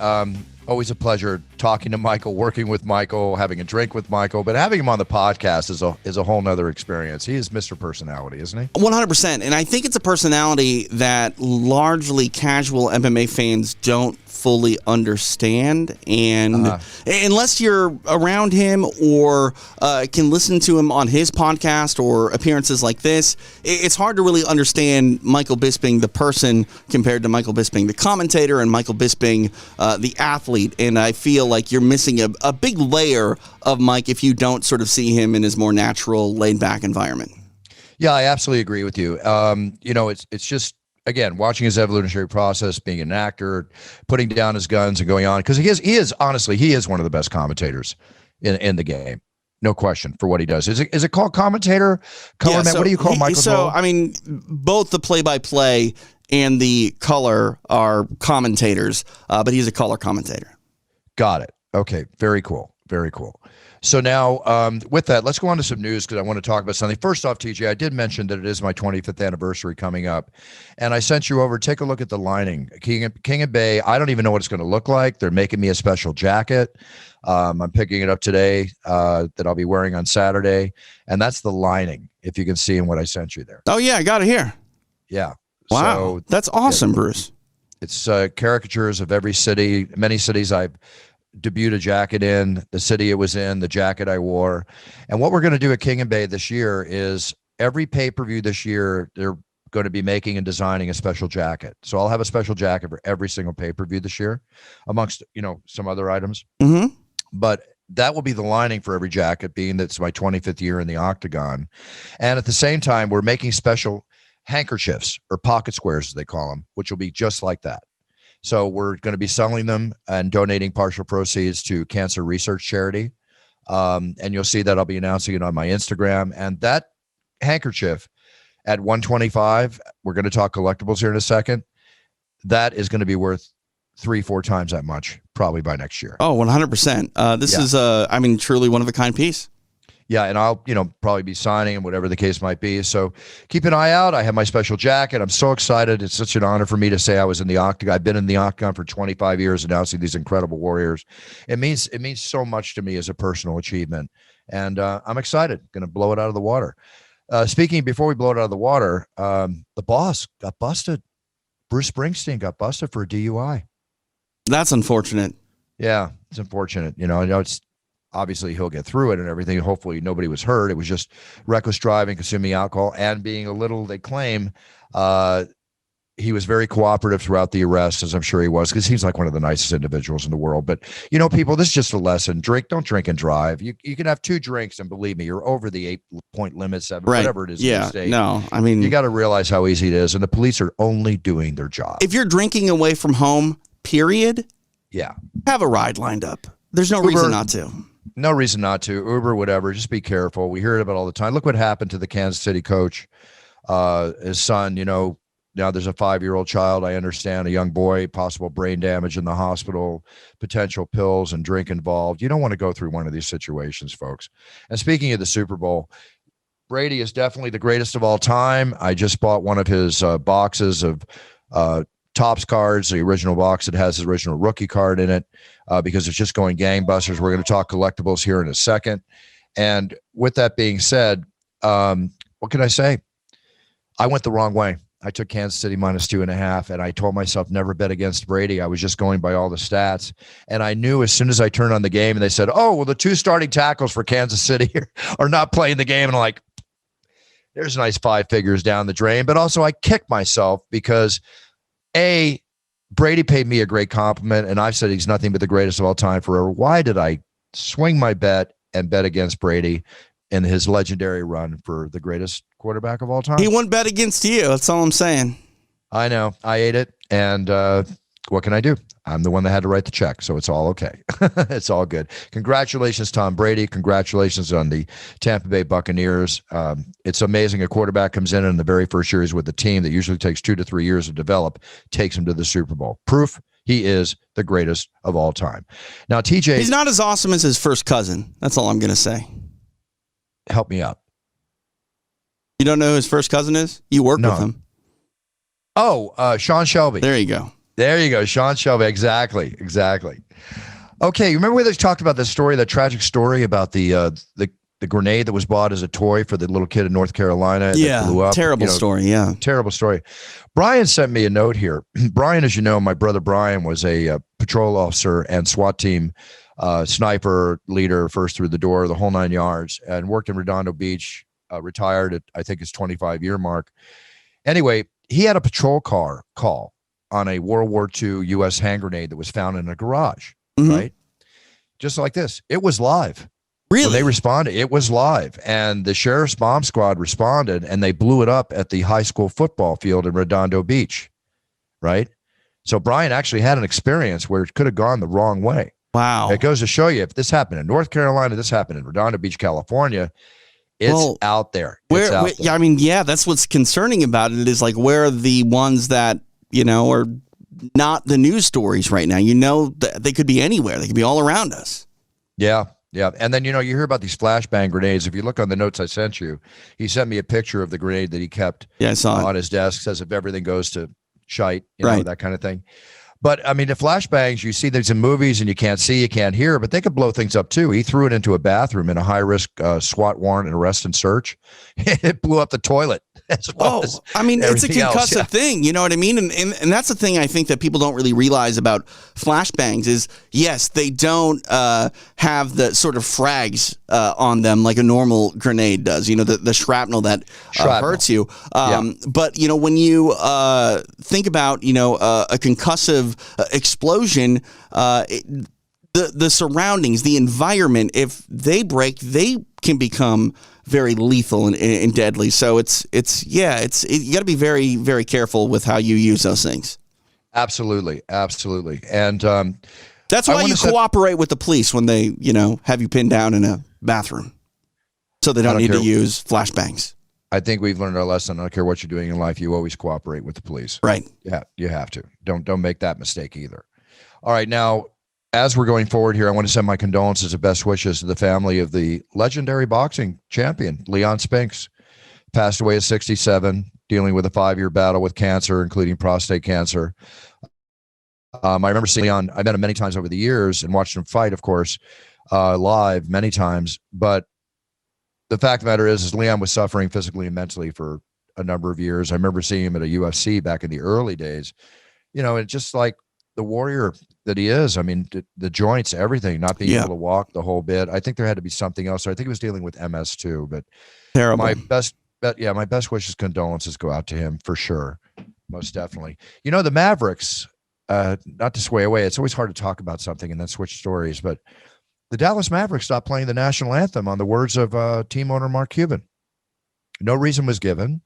always a pleasure talking to Michael, working with Michael, having a drink with Michael, but having him on the podcast is a whole nother experience. He is Mr. Personality, isn't he? 100%. And I think it's a personality that largely casual MMA fans don't fully understand. And unless you're around him or can listen to him on his podcast or appearances like this, it's hard to really understand Michael Bisping, the person, compared to Michael Bisping, the commentator, and Michael Bisping, the athlete. And I feel like you're missing a big layer of Mike if you don't sort of see him in his more natural, laid-back environment. Yeah, I absolutely agree with you. It's just, again, watching his evolutionary process, being an actor, putting down his guns and going on, because he is one of the best commentators in the game. No question for what he does. Is it called commentator? Color man? What do you call Michael? So, I mean, both the play-by-play and the color are commentators, but he's a color commentator. Got it. Okay. Very cool. Very cool. So now with that, let's go on to some news because I want to talk about something. First off, TJ, I did mention that it is my 25th anniversary coming up, and I sent you over. Take a look at the lining. King and Bay. I don't even know what it's going to look like. They're making me a special jacket. I'm picking it up today that I'll be wearing on Saturday, and that's the lining, if you can see in what I sent you there. Oh, yeah. I got it here. Yeah. Wow. So, that's awesome, Bruce. It's caricatures of every city. Many cities I've debuted a jacket in, the city it was in, the jacket I wore. And what we're going to do at King and Bay this year is every pay-per-view this year, they're going to be making and designing a special jacket. So I'll have a special jacket for every single pay-per-view this year, amongst, some other items. Mm-hmm. But that will be the lining for every jacket, being that it's my 25th year in the octagon. And at the same time, we're making special handkerchiefs, or pocket squares as they call them, which will be just like that. So we're going to be selling them and donating partial proceeds to cancer research charity. And you'll see that I'll be announcing it on my Instagram. And that handkerchief at 125, we're going to talk collectibles here in a second. That is going to be worth 3-4 times that much, probably by next year. Oh, 100%. This is, truly one of a kind piece. Yeah, and I'll, probably be signing and whatever the case might be. So keep an eye out. I have my special jacket. I'm so excited. It's such an honor for me to say I was in the octagon. I've been in the octagon for 25 years announcing these incredible warriors. It means so much to me as a personal achievement. And I'm excited. Going to blow it out of the water. Before we blow it out of the water, the boss got busted. Bruce Springsteen got busted for a DUI. That's unfortunate. Yeah, it's unfortunate. I know it's obviously he'll get through it and everything. Hopefully nobody was hurt. It was just reckless driving, consuming alcohol, and being a little, they claim, he was very cooperative throughout the arrest, as I'm sure he was, because he's like one of the nicest individuals in the world. But, people, this is just a lesson. Don't drink and drive. You can have 2 drinks, and believe me, you're over the 8-point limit, 7, right. Whatever it is. Yeah, no, you got to realize how easy it is. And the police are only doing their job. If you're drinking away from home, period, yeah, have a ride lined up. There's no reason not to. No reason not to. Uber, whatever. Just be careful. We hear it about all the time. Look what happened to the Kansas City coach. His son, now there's a 5-year-old child. I understand, a young boy, possible brain damage in the hospital, potential pills and drink involved. You don't want to go through one of these situations, folks. And speaking of the Super Bowl, Brady is definitely the greatest of all time. I just bought one of his boxes of Topps cards, the original box that has his original rookie card in it, because it's just going gangbusters. We're going to talk collectibles here in a second. And with that being said, what can I say? I went the wrong way. I took Kansas City -2.5, and I told myself never bet against Brady. I was just going by all the stats. And I knew as soon as I turned on the game and they said, oh, well, the 2 starting tackles for Kansas City are not playing the game. And I'm like, there's a nice 5 figures down the drain. But also I kicked myself because Brady paid me a great compliment, and I've said he's nothing but the greatest of all time forever. Why did I swing my bet and bet against Brady in his legendary run for the greatest quarterback of all time? He wouldn't bet against you. That's all I'm saying. I know. I ate it. And what can I do? I'm the one that had to write the check, so it's all okay. It's all good. Congratulations, Tom Brady. Congratulations on the Tampa Bay Buccaneers. It's amazing a quarterback comes in the very first year he's with the team that usually takes 2 to 3 years to develop, takes him to the Super Bowl. Proof he is the greatest of all time. Now, TJ... He's not as awesome as his first cousin. That's all I'm going to say. Help me out. You don't know who his first cousin is? You work with him. Oh, Sean Shelby. There you go. There you go, Sean Shelby. Exactly. Okay, you remember when they talked about this story, that tragic story about the grenade that was bought as a toy for the little kid in North Carolina? Yeah, that blew up? terrible story. Yeah, terrible story. Brian sent me a note here. Brian, as you know, my brother Brian was a patrol officer and SWAT team sniper leader, first through the door, the whole 9 yards, and worked in Redondo Beach. Retired at, I think, his 25-year mark. Anyway, he had a patrol car call on a World War II U.S. hand grenade that was found in a garage, right? Just like this. It was live. Really? When they responded, it was live. And the sheriff's bomb squad responded, and they blew it up at the high school football field in Redondo Beach, right? So Brian actually had an experience where it could have gone the wrong way. Wow. It goes to show you, if this happened in North Carolina, this happened in Redondo Beach, California, it's out there. Yeah, that's what's concerning about it, is like, where are the ones that, are not the news stories right now? They could be anywhere. They could be all around us. Yeah. And then, you hear about these flashbang grenades. If you look on the notes I sent you, he sent me a picture of the grenade that he kept I saw on his desk. Says if everything goes to shite, right, that kind of thing. But I mean, the flashbangs, you see these in movies and you can't see, you can't hear, but they could blow things up too. He threw it into a bathroom in a high risk SWAT warrant and arrest and search. It blew up the toilet. as well as I mean, it's a everything else. concussive thing. You know what I mean? And that's the thing I think that people don't really realize about flashbangs is, yes, they don't have the sort of frags on them like a normal grenade does, the shrapnel that hurts you. But, when you think about, a concussive explosion, the surroundings, the environment, if they break, they can become very lethal and deadly. So you got to be very, very careful with how you use those things. Absolutely. And that's why you cooperate with the police when they, have you pinned down in a bathroom, so they don't need to use flashbangs. I think we've learned our lesson. I don't care what you're doing in life. You always cooperate with the police. Right. Yeah, you have to. Don't make that mistake either. All right. Now, as we're going forward here, I want to send my condolences and best wishes to the family of the legendary boxing champion, Leon Spinks. Passed away at 67, dealing with a 5-year battle with cancer, including prostate cancer. I remember seeing Leon. I met him many times over the years and watched him fight, of course, live many times. But the fact of the matter is Leon was suffering physically and mentally for a number of years. I remember seeing him at a UFC back in the early days. It's just like the warrior that he is. I mean, the joints, everything, not being able to walk the whole bit. I think there had to be something else. I think he was dealing with MS too, but terrible. My best wishes, condolences go out to him for sure. Most definitely. The Mavericks, not to sway away. It's always hard to talk about something and then switch stories, but the Dallas Mavericks stopped playing the national anthem on the words of team owner Mark Cuban. No reason was given.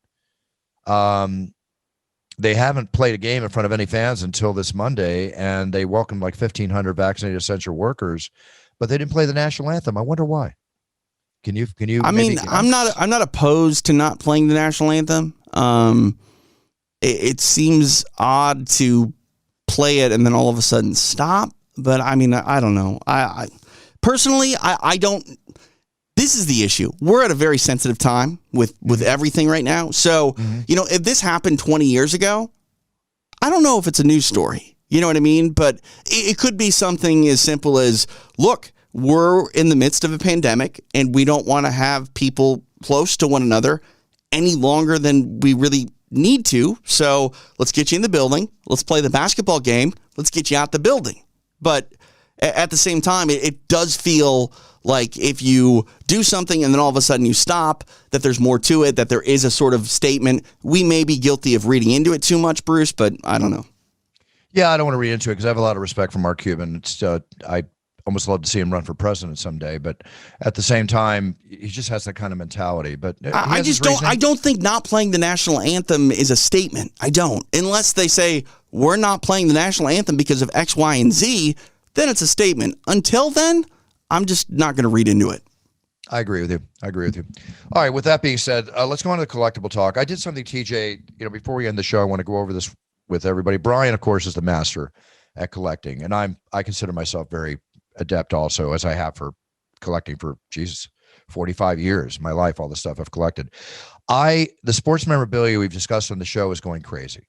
They haven't played a game in front of any fans until this Monday, and they welcomed like 1,500 vaccinated essential workers, but they didn't play the national anthem. I wonder why. Can you? I mean, I'm not opposed to not playing the national anthem. It seems odd to play it and then all of a sudden stop. But I mean, I don't know. I personally, I don't. This is the issue. We're at a very sensitive time with everything right now. So, if this happened 20 years ago, I don't know if it's a news story. You know what I mean? But it could be something as simple as, look, we're in the midst of a pandemic and we don't want to have people close to one another any longer than we really need to. So let's get you in the building. Let's play the basketball game. Let's get you out the building. But at the same time, it does feel like if you do something and then all of a sudden you stop, that there's more to it, that there is a sort of statement. We may be guilty of reading into it too much, Bruce, but I don't know. Yeah, I don't want to read into it because I have a lot of respect for Mark Cuban. I almost love to see him run for president someday, but at the same time, he just has that kind of mentality. But I don't think not playing the national anthem is a statement. I don't. Unless they say we're not playing the national anthem because of X, Y, and Z, then it's a statement. Until then, I'm just not going to read into it. I agree with you. All right. With that being said, let's go on to the collectible talk. I did something, TJ, before we end the show, I want to go over this with everybody. Brian, of course, is the master at collecting, and I consider myself very adept also, as I have for collecting for 45 years, my life, all the stuff I've collected. The sports memorabilia we've discussed on the show is going crazy.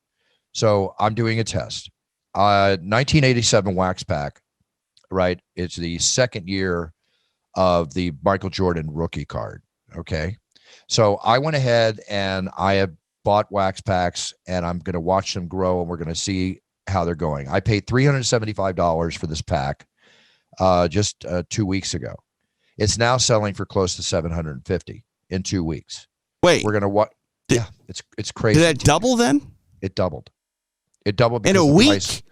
So I'm doing a test. 1987 wax pack, right? It's the second year of the Michael Jordan rookie card. Okay. So I went ahead and I have bought wax packs and I'm going to watch them grow and we're going to see how they're going. I paid $375 for this pack just 2 weeks ago. It's now selling for close to $750 in 2 weeks. Wait, we're going to what? Yeah, it's crazy. Did that double then? It doubled. It doubled in a week.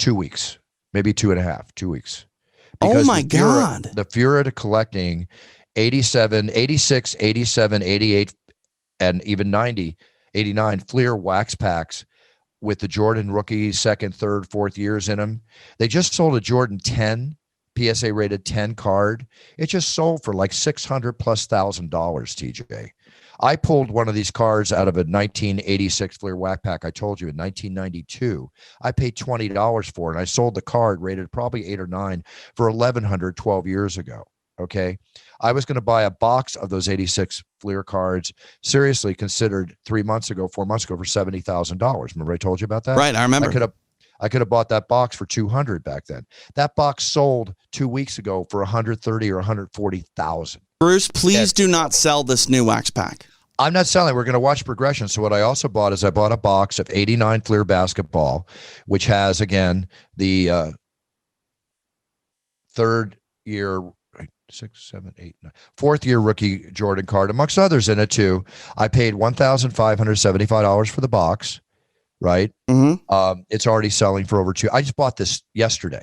2 weeks, maybe 2.5, 2 weeks. Because God. The furor to collecting 87, 86, 87, 88, and even 90, 89 Fleer wax packs with the Jordan rookie second, third, fourth years in them. They just sold a Jordan 10, PSA rated 10 card. It just sold for like $600,000+ TJ. I pulled one of these cards out of a 1986 Fleer wax pack. I told you in 1992, I paid $20 for it. And I sold the card rated probably 8 or 9 for $1,100 12 years ago. Okay. I was going to buy a box of those 86 Fleer cards, seriously considered 4 months ago for $70,000. Remember I told you about that? Right. I remember. I could have bought that box for $200 back then. That box sold 2 weeks ago for $130,000 or $140,000. Bruce, please do not sell this new wax pack. I'm not selling. We're going to watch progression. So what I also bought is I bought a box of 89 Fleer basketball, which has, again, the fourth year rookie Jordan card, amongst others in it too. I paid $1,575 for the box, right? Mm-hmm. It's already selling for over I just bought this yesterday,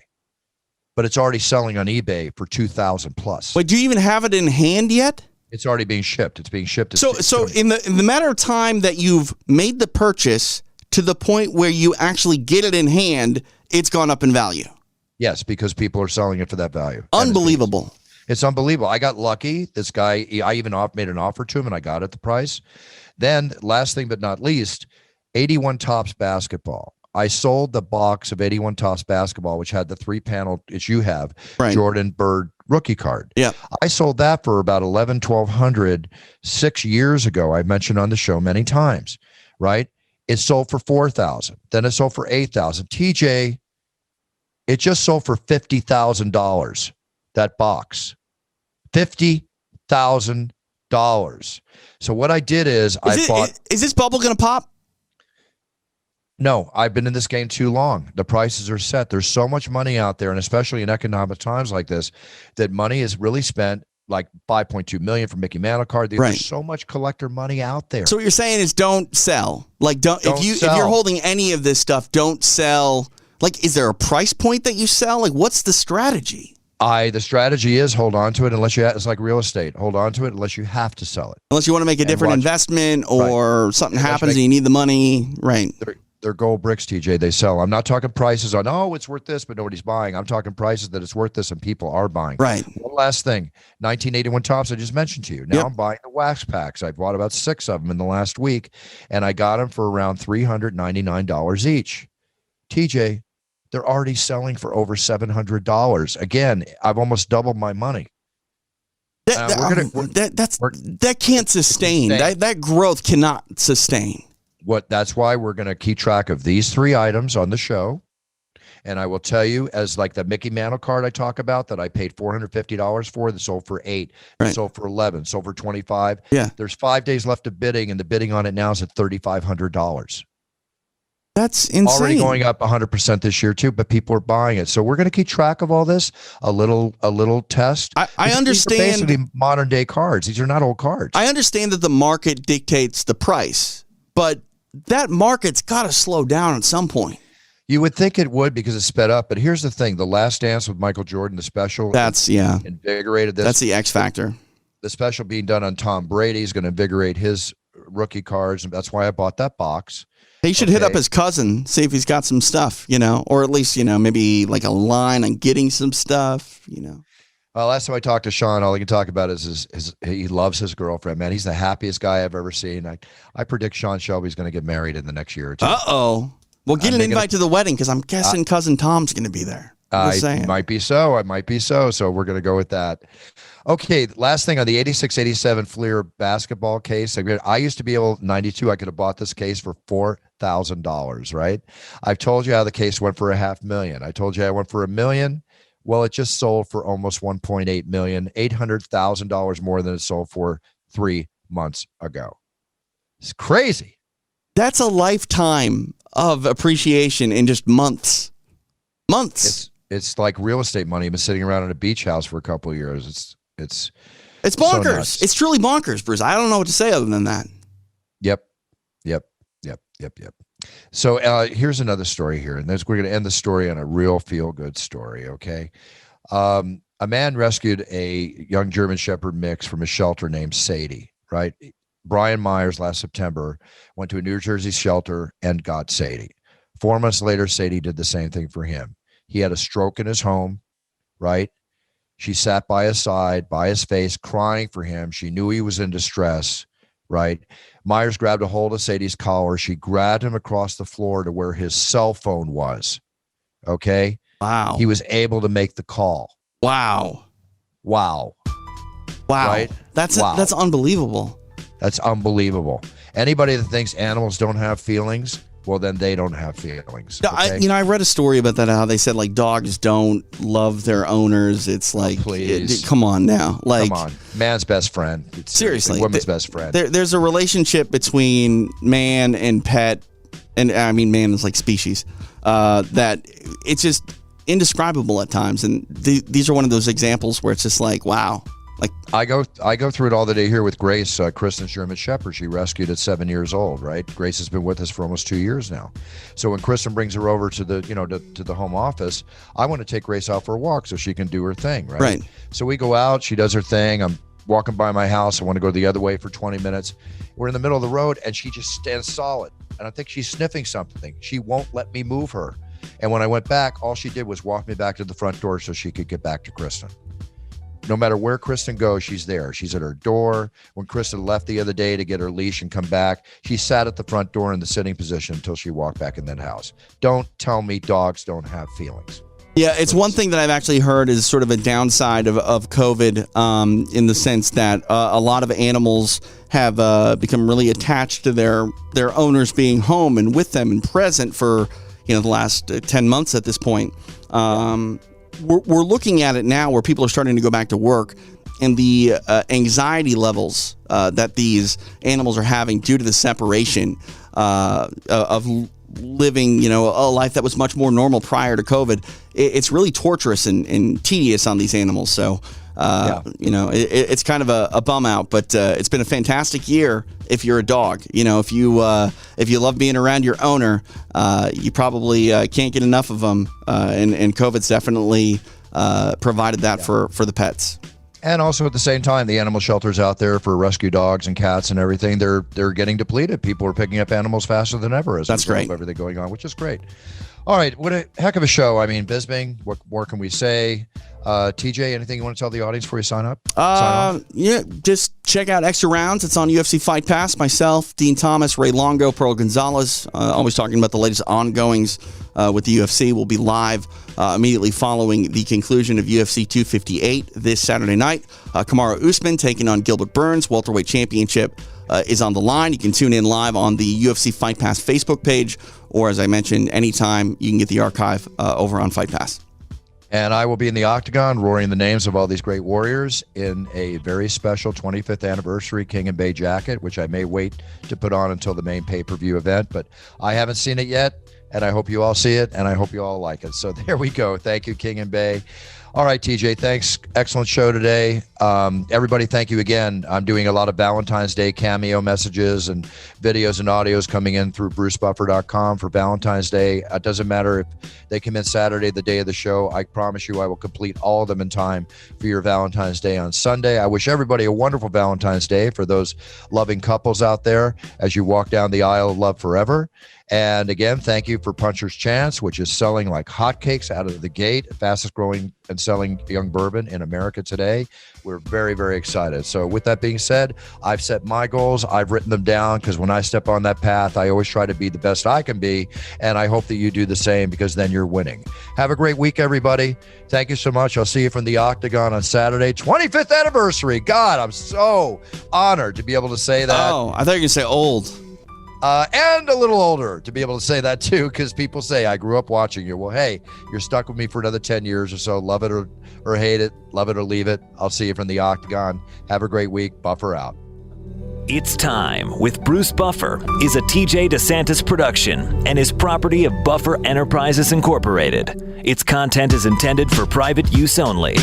but it's already selling on eBay for 2,000 plus. Wait, do you even have it in hand yet? It's already being shipped. It's being shipped. So in the matter of time that you've made the purchase to the point where you actually get it in hand, it's gone up in value. Yes, because people are selling it for that value. Unbelievable. It's unbelievable. I got lucky. This guy, I even made an offer to him and I got it the price. Then last thing but not least, 81 Topps basketball. I sold the box of 81 Topps basketball, which had the 3-panel, as you have, right. Jordan Bird rookie card. Yeah. I sold that for about $1,100 6 years ago. I've mentioned on the show many times, right? It sold for $4,000. Then it sold for $8,000. TJ, it just sold for $50,000. That box, $50,000. So what I did is Is this bubble going to pop? No, I've been in this game too long. The prices are set. There's so much money out there, and especially in economic times like this, that money is really spent. Like $5.2 million for Mickey Mantle card. There's so much collector money out there. So what you're saying is don't sell. Like if you're holding any of this stuff, don't sell. Like, is there a price point that you sell? Like, what's the strategy? The strategy is hold on to it unless it's like real estate. Hold on to it unless you have to sell it. Unless you want to make a different investment or something happens and you need the money. Right. They're gold bricks, TJ. They sell. I'm not talking prices on, it's worth this, but nobody's buying. I'm talking prices that it's worth this and people are buying. Right. One last thing. 1981 Topps I just mentioned to you. Now I'm buying the wax packs. I bought about 6 of them in the last week, and I got them for around $399 each. TJ, they're already selling for over $700. Again, I've almost doubled my money. That can't sustain. That growth cannot sustain. That's why we're going to keep track of these 3 items on the show. And I will tell you, as like the Mickey Mantle card I talk about that I paid $450 for, that sold for $8, that sold for $11, sold for $25. Yeah. There's 5 days left of bidding, and the bidding on it now is at $3,500. That's insane. Already going up 100% this year too, but people are buying it. So we're going to keep track of all this. A little test. I understand. These are basically modern day cards. These are not old cards. I understand that the market dictates the price, but that market's got to slow down at some point. You would think it would because it's sped up, but here's the thing: The Last Dance with Michael Jordan, the special, invigorated this. That's the X factor. The special being done on Tom Brady is going to invigorate his rookie cards, and that's why I bought that box. He should hit up his cousin, see if he's got some stuff, or at least, maybe like a line on getting some stuff, Last time I talked to Sean, all he can talk about is he loves his girlfriend, man. He's the happiest guy I've ever seen. I predict Sean Shelby's going to get married in the next year or 2. Uh-oh. Well, get an invite to the wedding because I'm guessing cousin Tom's going to be there. It might be so. It might be so. So we're going to go with that. Okay, last thing on the 86-87 Fleer basketball case. I used to be able, 92, I could have bought this case for $4,000, right? I've told you how the case went for $500,000. I told you I went for $1 million. Well, it just sold for almost $1.8 million, $800,000 more than it sold for 3 months ago. It's crazy. That's a lifetime of appreciation in just months. It's like real estate money. I've been sitting around in a beach house for a couple of years. It's bonkers. So it's truly bonkers, Bruce. I don't know what to say other than that. Yep. So here's another story here, and we're going to end the story on a real feel-good story, okay? A man rescued a young German Shepherd mix from a shelter named Sadie, right? Brian Myers last September went to a New Jersey shelter and got Sadie. 4 months later, Sadie did the same thing for him. He had a stroke in his home, right? She sat by his side, by his face, crying for him. She knew he was in distress, right? Myers grabbed a hold of Sadie's collar. She grabbed him across the floor to where his cell phone was. Okay? Wow. He was able to make the call. Wow. Right? That's unbelievable. That's unbelievable. Anybody that thinks animals don't have feelings, well, then they don't have feelings. No, Okay? I read a story about that, how they said like dogs don't love their owners. It's like, please. come on now. Like, Come on. Man's best friend. It's seriously. Woman's best friend. There's a relationship between man and pet, and I mean man is like species, that it's just indescribable at times. And these are one of those examples where it's just like, wow. Like I go through it all the day here with Grace, Kristen's German Shepherd. She rescued at 7 years old, right? Grace has been with us for almost 2 years now. So when Kristen brings her over to the, to the home office, I want to take Grace out for a walk so she can do her thing, right? Right. So we go out, she does her thing. I'm walking by my house. I want to go the other way for 20 minutes. We're in the middle of the road and she just stands solid. And I think she's sniffing something. She won't let me move her. And when I went back, all she did was walk me back to the front door so she could get back to Kristen. No matter where Kristen goes, she's there. She's at her door. When Kristen left the other day to get her leash and come back, she sat at the front door in the sitting position until she walked back in that house. Don't tell me dogs don't have feelings. Yeah, it's one thing that I've actually heard is sort of a downside of COVID, in the sense that a lot of animals have become really attached to their owners being home and with them and present for the last 10 months at this point. We're looking at it now where people are starting to go back to work, and the anxiety levels that these animals are having due to the separation of living, a life that was much more normal prior to COVID. It's really torturous and tedious on these animals. So, it's kind of a bum out, but it's been a fantastic year if you're a dog. If you love being around your owner, you probably can't get enough of them. And COVID's definitely provided that for the pets. And also at the same time, the animal shelters out there for rescue dogs and cats and everything, they're getting depleted. People are picking up animals faster than ever as a result of everything going on, which is great. All right, what a heck of a show. I mean, Bisping, what more can we say? TJ, anything you want to tell the audience before you sign up? Yeah, just check out Extra Rounds. It's on UFC Fight Pass. Myself, Dean Thomas, Ray Longo, Pearl Gonzalez, always talking about the latest ongoings with the UFC. We'll be live immediately following the conclusion of UFC 258 this Saturday night. Kamaru Usman taking on Gilbert Burns. Welterweight Championship is on the line. You can tune in live on the UFC Fight Pass Facebook page, or as I mentioned, anytime you can get the archive over on Fight Pass. And I will be in the octagon roaring the names of all these great warriors in a very special 25th anniversary King and Bay jacket, which I may wait to put on until the main pay-per-view event. But I haven't seen it yet, and I hope you all see it, and I hope you all like it. So there we go. Thank you, King and Bay. All right, TJ, thanks. Excellent show today. Everybody, thank you again. I'm doing a lot of Valentine's Day cameo messages and videos and audios coming in through brucebuffer.com for Valentine's Day. It doesn't matter if they come in Saturday, the day of the show. I promise you I will complete all of them in time for your Valentine's Day on Sunday. I wish everybody a wonderful Valentine's Day for those loving couples out there as you walk down the aisle of love forever. And again, thank you for Puncher's Chance, which is selling like hotcakes out of the gate, fastest growing and selling young bourbon in America today. We're very, very excited. So with that being said, I've set my goals. I've written them down because when I step on that path, I always try to be the best I can be. And I hope that you do the same, because then you're winning. Have a great week, everybody. Thank you so much. I'll see you from the Octagon on Saturday, 25th anniversary. God, I'm so honored to be able to say that. Oh, I thought you were going to say old. And a little older to be able to say that too, because people say I grew up watching you. Well, hey, you're stuck with me for another 10 years or so. Love it or hate it, love it or leave it. I'll see you from the Octagon. Have a great week. Buffer out. It's Time with Bruce Buffer is a TJ DeSantis production and is property of Buffer Enterprises Incorporated. Its content is intended for private use only.